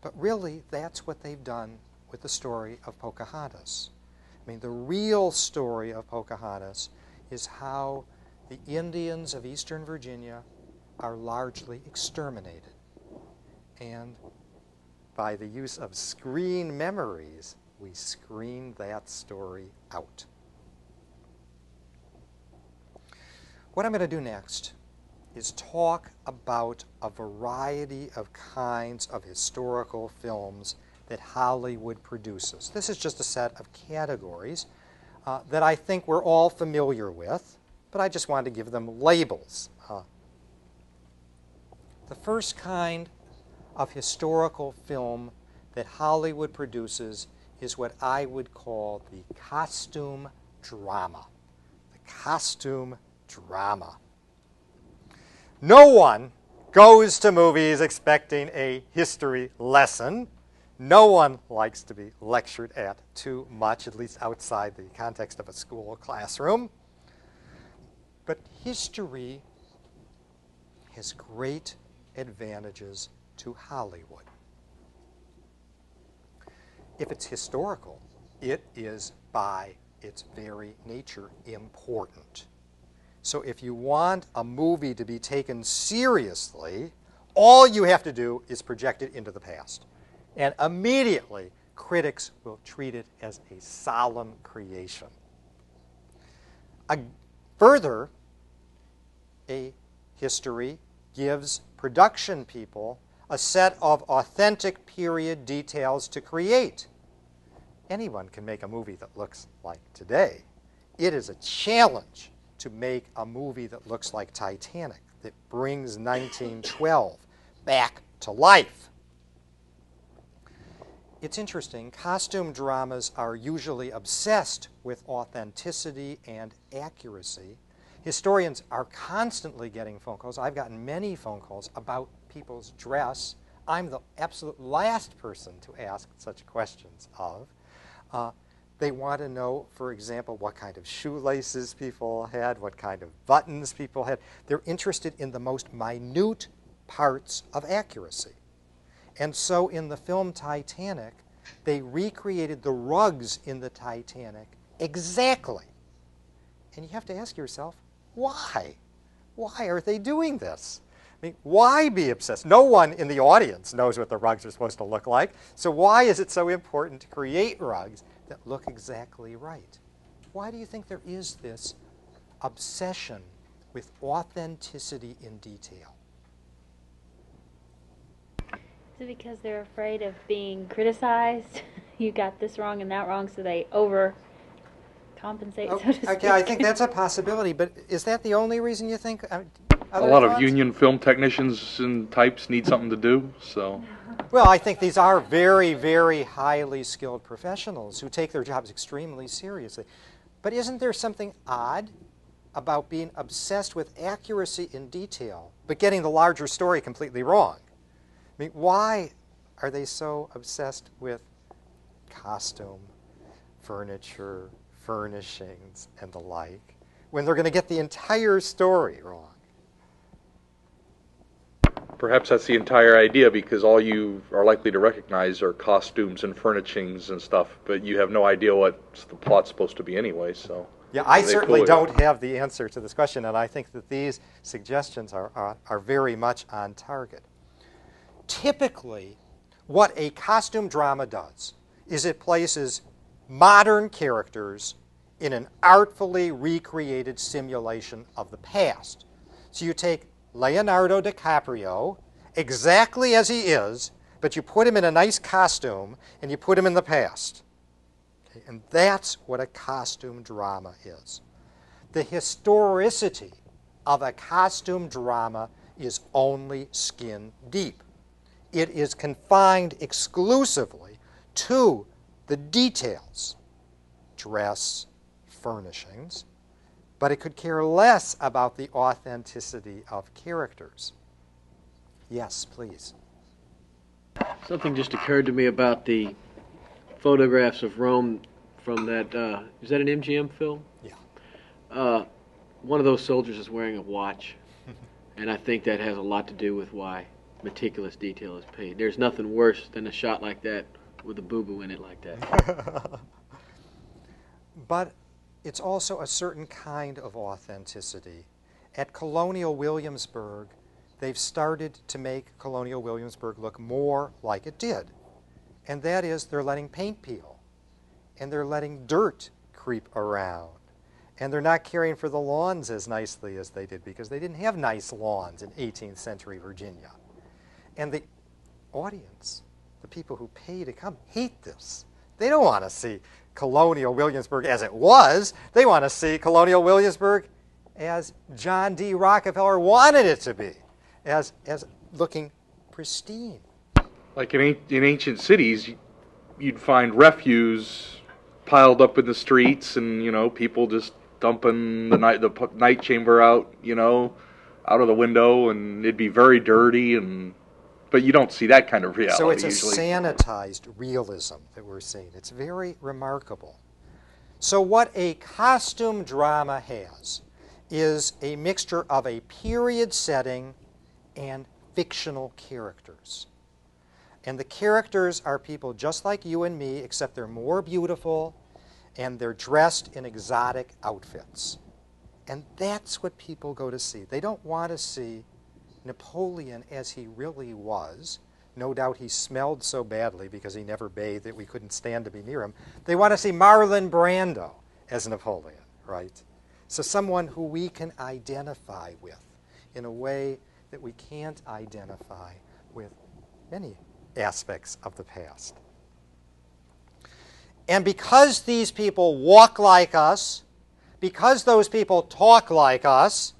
But really, that's what they've done with the story of Pocahontas. I mean, the real story of Pocahontas is how the Indians of Eastern Virginia are largely exterminated. And by the use of screen memories, we screen that story out. What I'm going to do next is talk about a variety of kinds of historical films that Hollywood produces. This is just a set of categories that I think we're all familiar with, but I just wanted to give them labels. The first kind of historical film that Hollywood produces is what I would call the costume drama. The costume drama. No one goes to movies expecting a history lesson. No one likes to be lectured at too much, at least outside the context of a school classroom. But history has great advantages to Hollywood. If it's historical, it is by its very nature important. So if you want a movie to be taken seriously, all you have to do is project it into the past. And immediately, critics will treat it as a solemn creation. Further, a history gives production people a set of authentic period details to create. Anyone can make a movie that looks like today. It is a challenge to make a movie that looks like Titanic, that brings 1912 back to life. It's interesting, costume dramas are usually obsessed with authenticity and accuracy. Historians are constantly getting phone calls. I've gotten many phone calls about people's dress. I'm the absolute last person to ask such questions of. They want to know, for example, what kind of shoelaces people had, what kind of buttons people had. They're interested in the most minute parts of accuracy. And so in the film Titanic, they recreated the rugs in the Titanic exactly. And you have to ask yourself, why? Why are they doing this? I mean, why be obsessed? No one in the audience knows what the rugs are supposed to look like. So why is it so important to create rugs that look exactly right? Why do you think there is this obsession with authenticity in detail? Is it because they're afraid of being criticized? You got this wrong and that wrong, so they overcompensate, so to speak. Okay, I think that's a possibility, but is that the only reason you think? A lot of union film technicians and types need something to do, so. Well, I think these are very, very highly skilled professionals who take their jobs extremely seriously. But isn't there something odd about being obsessed with accuracy in detail, but getting the larger story completely wrong? I mean, why are they so obsessed with costume, furniture, furnishings, and the like, when they're going to get the entire story wrong? Perhaps that's the entire idea, because all you are likely to recognize are costumes and furnishings and stuff, but you have no idea what the plot's supposed to be anyway, so. Yeah, I certainly don't have the answer to this question, and I think that these suggestions are very much on target. Typically, what a costume drama does is it places modern characters in an artfully recreated simulation of the past. So you take Leonardo DiCaprio exactly as he is, but you put him in a nice costume and you put him in the past. Okay? And that's what a costume drama is. The historicity of a costume drama is only skin deep. It is confined exclusively to the details, dress, furnishings, but it could care less about the authenticity of characters. Yes, please. Something just occurred to me about the photographs of Rome from that, is that an MGM film? Yeah. One of those soldiers is wearing a watch, and I think that has a lot to do with why meticulous detail is paid. There's nothing worse than a shot like that with a boo-boo in it like that. But it's also a certain kind of authenticity. At Colonial Williamsburg, they've started to make Colonial Williamsburg look more like it did. And that is, they're letting paint peel, and they're letting dirt creep around, and they're not caring for the lawns as nicely as they did, because they didn't have nice lawns in 18th century Virginia. And the audience the people who pay to come hate this. They don't want to see colonial Williamsburg as it was. They want to see colonial Williamsburg as John D. Rockefeller wanted it to be, as looking pristine. Like in ancient cities, you'd find refuse piled up in the streets, and people just dumping the night chamber out, out of the window, and it'd be very dirty, but you don't see that kind of reality. So it's usually. A sanitized realism that we're seeing. It's very remarkable. So what a costume drama has is a mixture of a period setting and fictional characters. And the characters are people just like you and me, except they're more beautiful and they're dressed in exotic outfits. And that's what people go to see. They don't want to see Napoleon as he really was. No doubt he smelled so badly because he never bathed that we couldn't stand to be near him. They want to see Marlon Brando as Napoleon, right? So someone who we can identify with in a way that we can't identify with many aspects of the past. And because these people walk like us, because those people talk like us,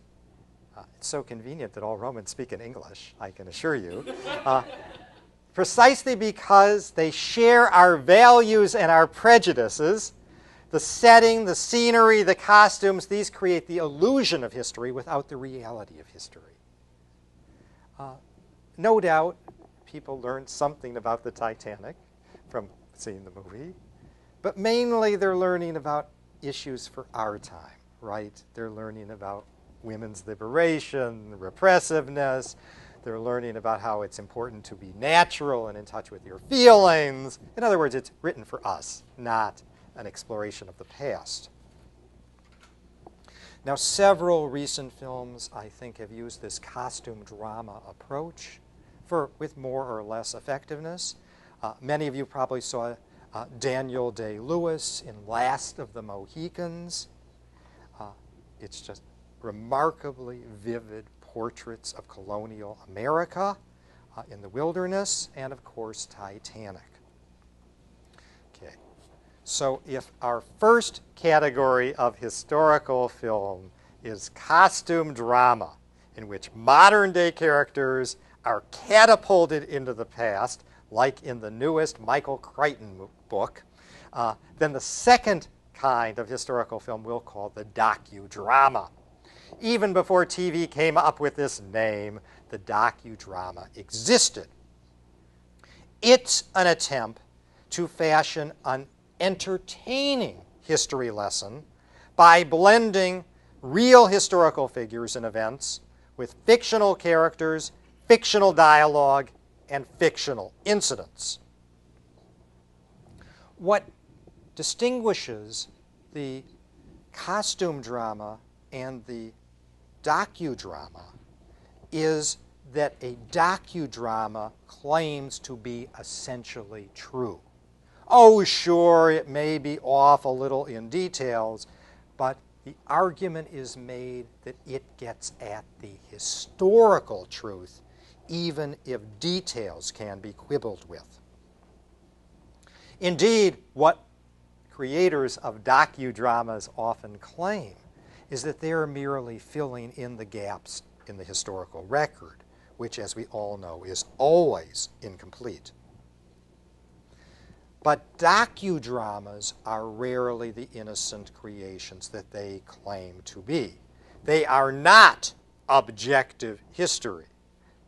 it's so convenient that all Romans speak in English, I can assure you, precisely because they share our values and our prejudices, the setting, the scenery, the costumes, these create the illusion of history without the reality of history. No doubt, people learned something about the Titanic from seeing the movie, but mainly they're learning about issues for our time, right? They're learning about women's liberation, repressiveness. They're learning about how it's important to be natural and in touch with your feelings. In other words, it's written for us, not an exploration of the past. Now, several recent films, I think, have used this costume drama approach with more or less effectiveness. Many of you probably saw Daniel Day-Lewis in Last of the Mohicans. It's just remarkably vivid portraits of colonial America in the wilderness, and of course Titanic. Okay, so if our first category of historical film is costume drama, in which modern-day characters are catapulted into the past, like in the newest Michael Crichton book, then the second kind of historical film we'll call the docudrama. Even before TV came up with this name, the docudrama existed. It's an attempt to fashion an entertaining history lesson by blending real historical figures and events with fictional characters, fictional dialogue, and fictional incidents. What distinguishes the costume drama and the docudrama is that a docudrama claims to be essentially true. Oh, sure, it may be off a little in details, but the argument is made that it gets at the historical truth, even if details can be quibbled with. Indeed, what creators of docudramas often claim is that they are merely filling in the gaps in the historical record, which, as we all know, is always incomplete. But docudramas are rarely the innocent creations that they claim to be. They are not objective history.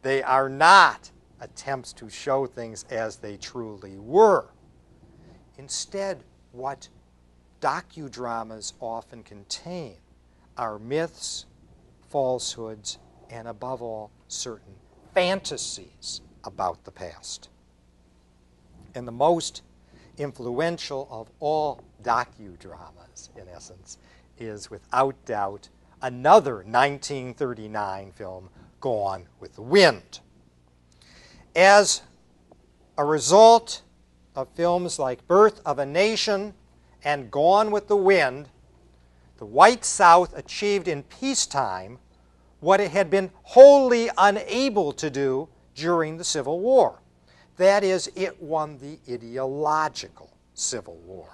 They are not attempts to show things as they truly were. Instead, what docudramas often contain are myths, falsehoods, and above all, certain fantasies about the past. And the most influential of all docudramas, in essence, is without doubt another 1939 film, Gone with the Wind. As a result of films like Birth of a Nation and Gone with the Wind, the White South achieved in peacetime what it had been wholly unable to do during the Civil War. That is, it won the ideological Civil War.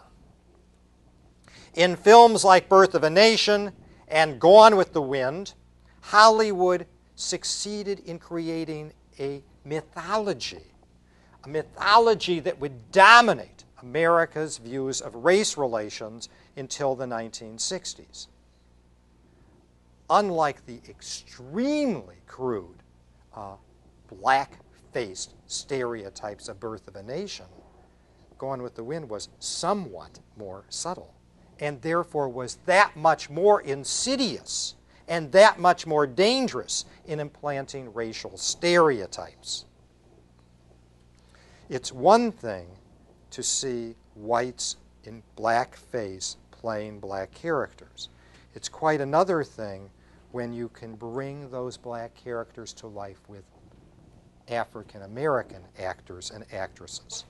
In films like Birth of a Nation and Gone with the Wind, Hollywood succeeded in creating a mythology that would dominate America's views of race relations until the 1960s. Unlike the extremely crude black-faced stereotypes of Birth of a Nation, Gone with the Wind was somewhat more subtle, and therefore was that much more insidious and that much more dangerous in implanting racial stereotypes. It's one thing to see whites in blackface playing black characters. It's quite another thing when you can bring those black characters to life with African American actors and actresses.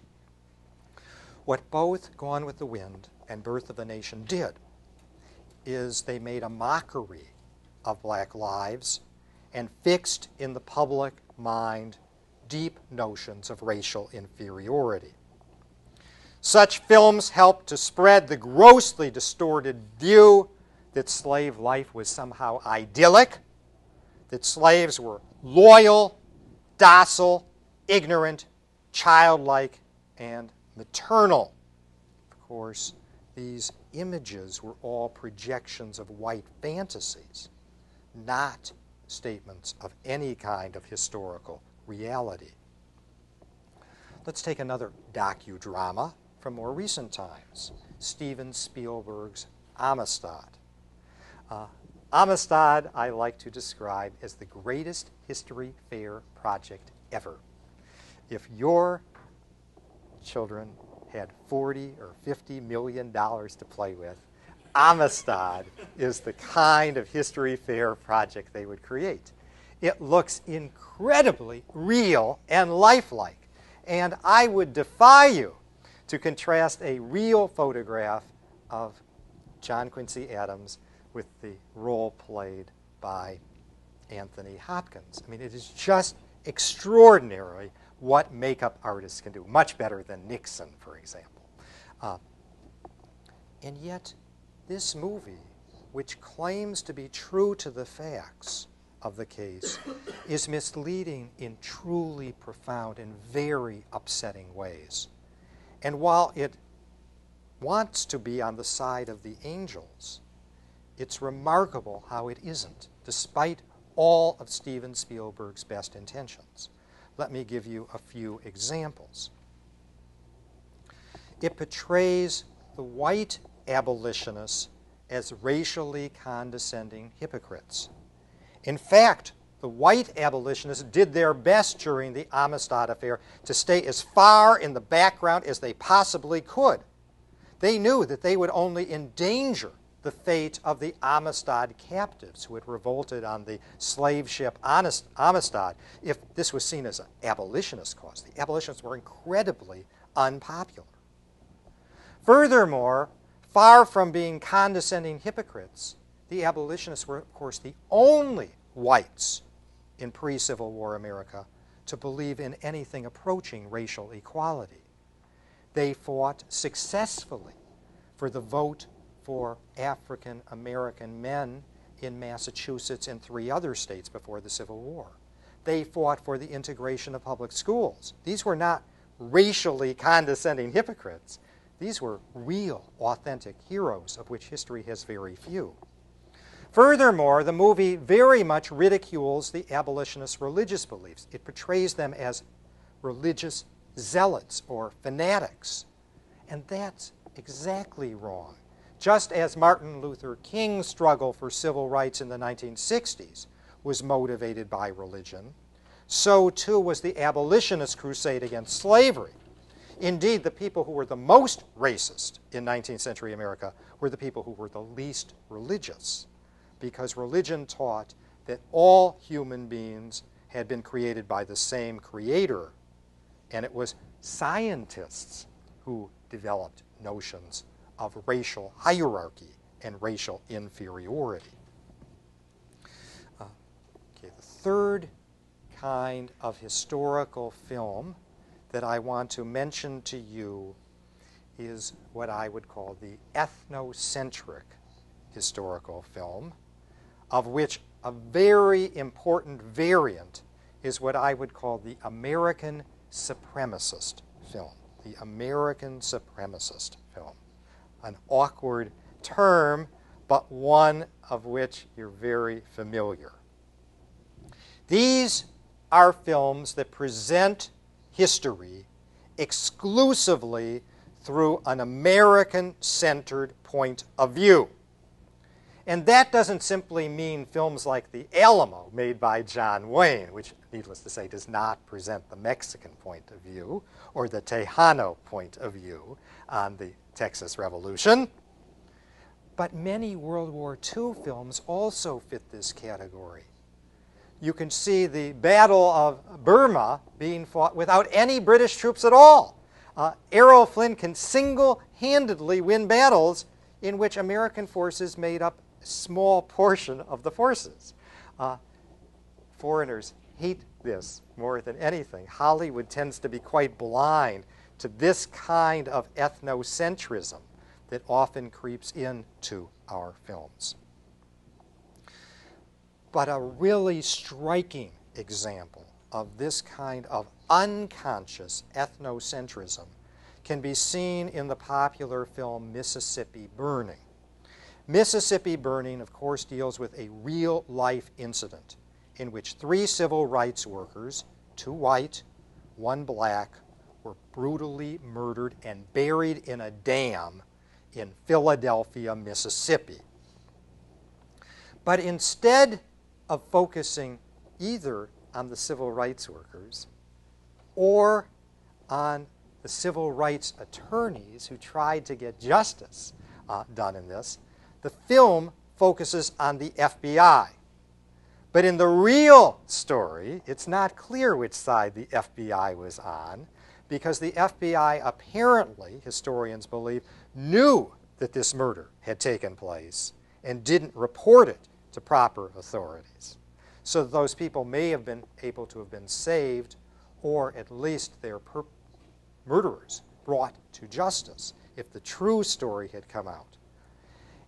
What both Gone with the Wind and Birth of a Nation did is they made a mockery of black lives and fixed in the public mind deep notions of racial inferiority. Such films helped to spread the grossly distorted view that slave life was somehow idyllic, that slaves were loyal, docile, ignorant, childlike, and maternal. Of course, these images were all projections of white fantasies, not statements of any kind of historical reality. Let's take another docudrama from more recent times, Steven Spielberg's Amistad. Amistad I like to describe as the greatest history fair project ever. If your children had $40 or $50 million to play with, Amistad is the kind of history fair project they would create. It looks incredibly real and lifelike, and I would defy you to contrast a real photograph of John Quincy Adams with the role played by Anthony Hopkins. I mean, it is just extraordinary what makeup artists can do, much better than Nixon, for example. And yet, this movie, which claims to be true to the facts of the case, is misleading in truly profound and very upsetting ways. And while it wants to be on the side of the angels, it's remarkable how it isn't, despite all of Steven Spielberg's best intentions. Let me give you a few examples. It portrays the white abolitionists as racially condescending hypocrites. In fact, the white abolitionists did their best during the Amistad affair to stay as far in the background as they possibly could. They knew that they would only endanger the fate of the Amistad captives who had revolted on the slave ship Amistad if this was seen as an abolitionist cause. The abolitionists were incredibly unpopular. Furthermore, far from being condescending hypocrites, the abolitionists were, of course, the only whites in pre-Civil War America to believe in anything approaching racial equality. They fought successfully for the vote for African American men in Massachusetts and 3 other states before the Civil War. They fought for the integration of public schools. These were not racially condescending hypocrites. These were real, authentic heroes, of which history has very few. Furthermore, the movie very much ridicules the abolitionists' religious beliefs. It portrays them as religious zealots or fanatics. And that's exactly wrong. Just as Martin Luther King's struggle for civil rights in the 1960s was motivated by religion, so too was the abolitionist crusade against slavery. Indeed, the people who were the most racist in 19th century America were the people who were the least religious, because religion taught that all human beings had been created by the same creator, and it was scientists who developed notions of racial hierarchy and racial inferiority. The third kind of historical film that I want to mention to you is what I would call the ethnocentric historical film, of which a very important variant is what I would call the American supremacist film. The American supremacist film. An awkward term, but one of which you're very familiar. These are films that present history exclusively through an American-centered point of view. And that doesn't simply mean films like The Alamo, made by John Wayne, which, needless to say, does not present the Mexican point of view or the Tejano point of view on the Texas Revolution. But many World War II films also fit this category. You can see the Battle of Burma being fought without any British troops at all. Errol Flynn can single-handedly win battles in which American forces made up a small portion of the forces. Foreigners hate this more than anything. Hollywood tends to be quite blind to this kind of ethnocentrism that often creeps into our films. But a really striking example of this kind of unconscious ethnocentrism can be seen in the popular film Mississippi Burning. Mississippi Burning, of course, deals with a real-life incident in which 3 civil rights workers, 2 white, 1 black, were brutally murdered and buried in a dam in Philadelphia, Mississippi. But instead of focusing either on the civil rights workers or on the civil rights attorneys who tried to get justice done in this, the film focuses on the FBI. But in the real story, it's not clear which side the FBI was on, because the FBI apparently, historians believe, knew that this murder had taken place and didn't report it to proper authorities. So those people may have been able to have been saved, or at least their murderers brought to justice if the true story had come out.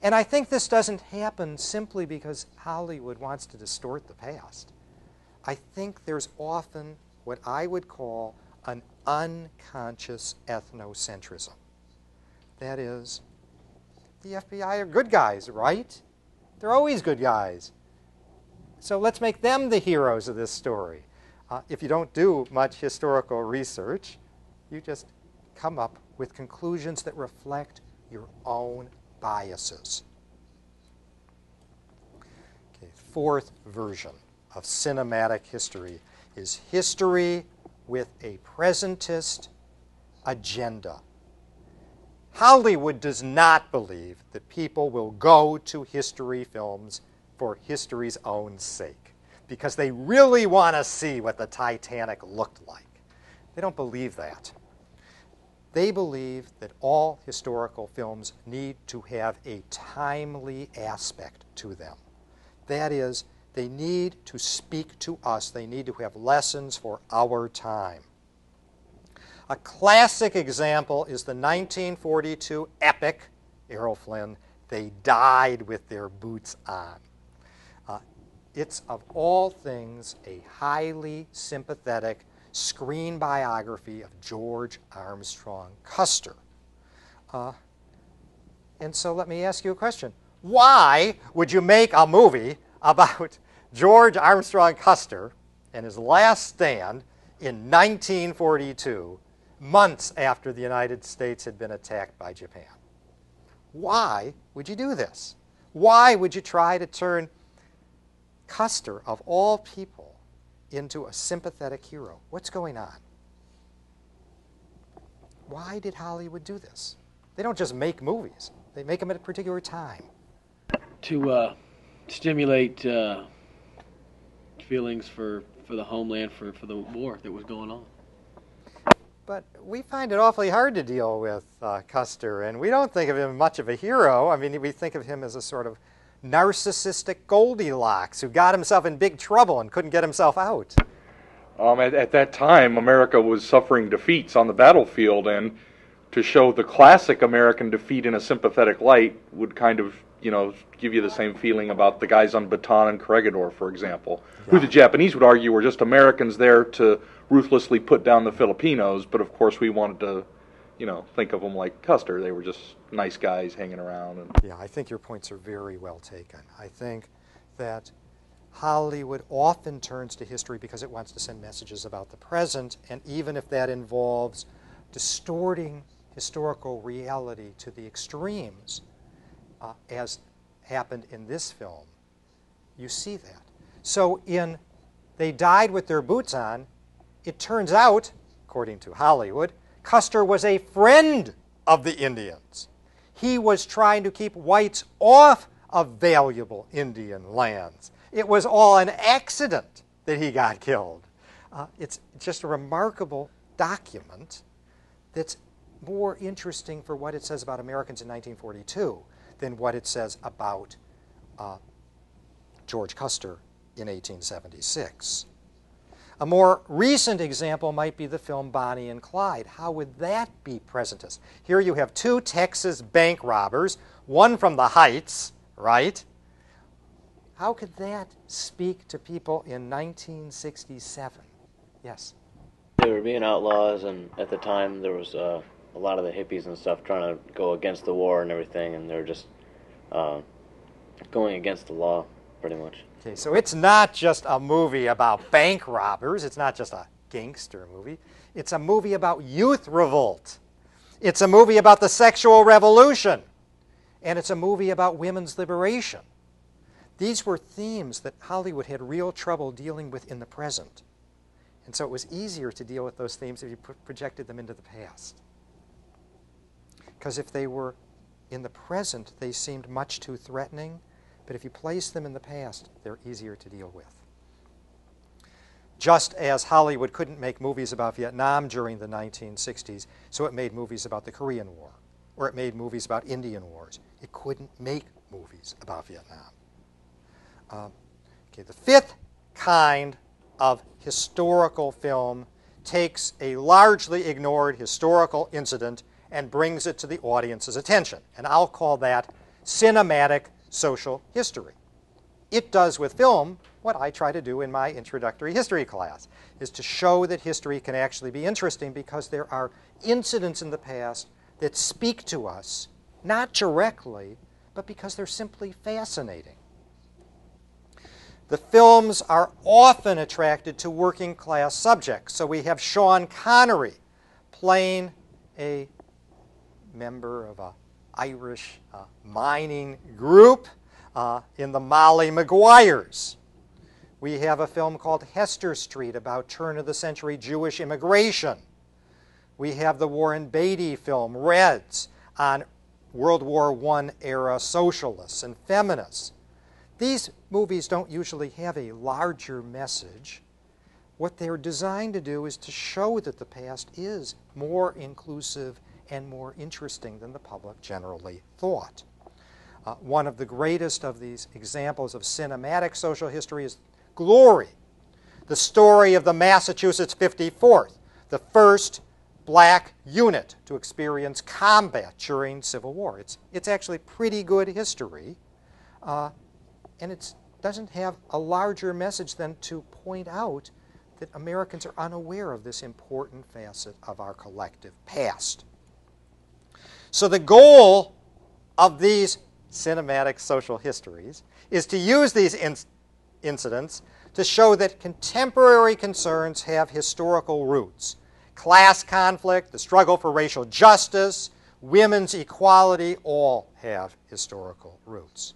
And I think this doesn't happen simply because Hollywood wants to distort the past. I think there's often what I would call an unconscious ethnocentrism. That is, the FBI are good guys, right? They're always good guys. So let's make them the heroes of this story. If you don't do much historical research, you just come up with conclusions that reflect your own biases. Okay, 4th version of cinematic history is history with a presentist agenda. Hollywood does not believe that people will go to history films for history's own sake, because they really want to see what the Titanic looked like. They don't believe that. They believe that all historical films need to have a timely aspect to them. That is, they need to speak to us. They need to have lessons for our time. A classic example is the 1942 epic, Errol Flynn, They Died with Their Boots On. It's, of all things, a highly sympathetic screen biography of George Armstrong Custer. And so let me ask you a question. Why would you make a movie about George Armstrong Custer and his last stand in 1942, months after the United States had been attacked by Japan? Why would you do this? Why would you try to turn Custer, of all people, into a sympathetic hero? What's going on? Why did Hollywood do this? They don't just make movies. They make them at a particular time. To stimulate feelings for the homeland, for the war that was going on. But we find it awfully hard to deal with Custer, and we don't think of him much of a hero. I mean, we think of him as a sort of narcissistic Goldilocks who got himself in big trouble and couldn't get himself out. At that time, America was suffering defeats on the battlefield, and to show the classic American defeat in a sympathetic light would kind of, give you the same feeling about the guys on Bataan and Corregidor, for example, who the Japanese would argue were just Americans there to ruthlessly put down the Filipinos, but of course we wanted to, think of them like Custer. They were just nice guys hanging around. Yeah, I think your points are very well taken. I think that Hollywood often turns to history because it wants to send messages about the present, and even if that involves distorting historical reality to the extremes, as happened in this film, you see that. So in They Died with Their Boots On, it turns out, according to Hollywood, Custer was a friend of the Indians. He was trying to keep whites off of valuable Indian lands. It was all an accident that he got killed. It's just a remarkable document that's more interesting for what it says about Americans in 1942 than what it says about George Custer in 1876. A more recent example might be the film Bonnie and Clyde. How would that be present us? Here you have two Texas bank robbers, one from the Heights, right? How could that speak to people in 1967? Yes? They were being outlaws, and at the time there was a lot of the hippies and stuff trying to go against the war and everything, and they're just going against the law, pretty much. Okay, so it's not just a movie about bank robbers. It's not just a gangster movie. It's a movie about youth revolt. It's a movie about the sexual revolution. And it's a movie about women's liberation. These were themes that Hollywood had real trouble dealing with in the present. And so it was easier to deal with those themes if you projected them into the past. Because if they were in the present, they seemed much too threatening. But if you place them in the past, they're easier to deal with. Just as Hollywood couldn't make movies about Vietnam during the 1960s, so it made movies about the Korean War, or it made movies about Indian wars. It couldn't make movies about Vietnam. The fifth kind of historical film takes a largely ignored historical incident and brings it to the audience's attention. And I'll call that cinematic social history. It does with film what I try to do in my introductory history class, is to show that history can actually be interesting because there are incidents in the past that speak to us, not directly, but because they're simply fascinating. The films are often attracted to working class subjects. So we have Sean Connery playing a member of an Irish mining group in the Molly Maguires. We have a film called Hester Street about turn-of-the-century Jewish immigration. We have the Warren Beatty film Reds on World War I era socialists and feminists. These movies don't usually have a larger message. What they're designed to do is to show that the past is more inclusive and more interesting than the public generally thought. One of the greatest of these examples of cinematic social history is Glory, the story of the Massachusetts 54th, the first black unit to experience combat during Civil War. It's actually pretty good history, and it doesn't have a larger message than to point out that Americans are unaware of this important facet of our collective past. So the goal of these cinematic social histories is to use these incidents to show that contemporary concerns have historical roots. Class conflict, the struggle for racial justice, women's equality all have historical roots.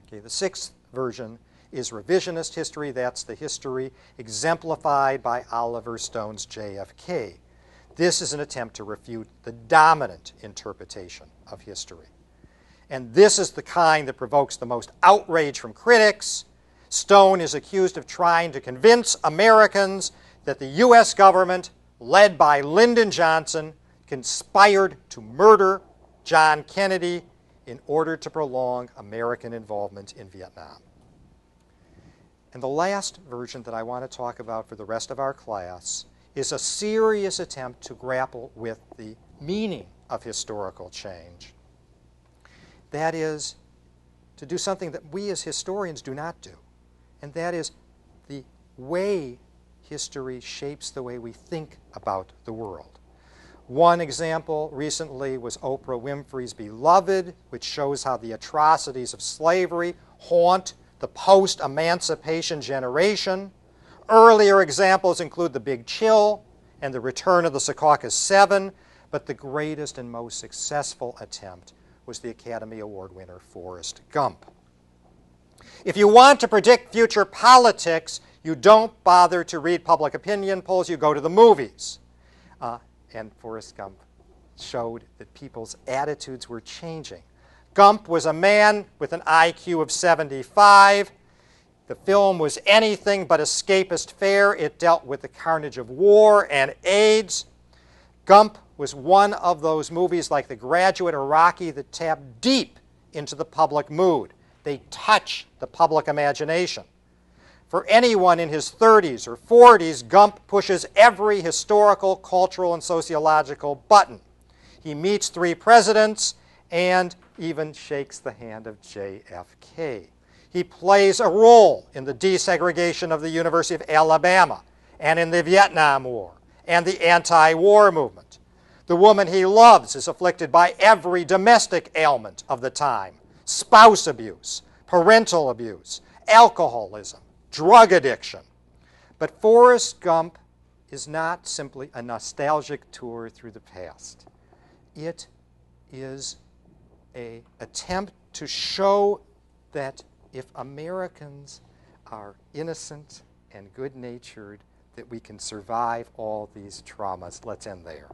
Okay, the sixth version is revisionist history. That's the history exemplified by Oliver Stone's JFK. This is an attempt to refute the dominant interpretation of history. And this is the kind that provokes the most outrage from critics. Stone is accused of trying to convince Americans that the U.S. government, led by Lyndon Johnson, conspired to murder John Kennedy in order to prolong American involvement in Vietnam. And the last version that I want to talk about for the rest of our class is a serious attempt to grapple with the meaning of historical change. That is, to do something that we as historians do not do, and that is the way history shapes the way we think about the world. One example recently was Oprah Winfrey's Beloved, which shows how the atrocities of slavery haunt the post-emancipation generation. Earlier examples include The Big Chill and The Return of the Secaucus Seven, but the greatest and most successful attempt was the Academy Award winner Forrest Gump. If you want to predict future politics, you don't bother to read public opinion polls, you go to the movies. And Forrest Gump showed that people's attitudes were changing. Gump was a man with an IQ of 75. The film was anything but escapist fare. It dealt with the carnage of war and AIDS. Gump was one of those movies like The Graduate or Rocky that tap deep into the public mood. They touch the public imagination. For anyone in his 30s or 40s, Gump pushes every historical, cultural, and sociological button. He meets 3 presidents and even shakes the hand of JFK. He plays a role in the desegregation of the University of Alabama and in the Vietnam War and the anti-war movement. The woman he loves is afflicted by every domestic ailment of the time: spouse abuse, parental abuse, alcoholism, drug addiction. But Forrest Gump is not simply a nostalgic tour through the past. It is an attempt to show that if Americans are innocent and good-natured, that we can survive all these traumas. Let's end there.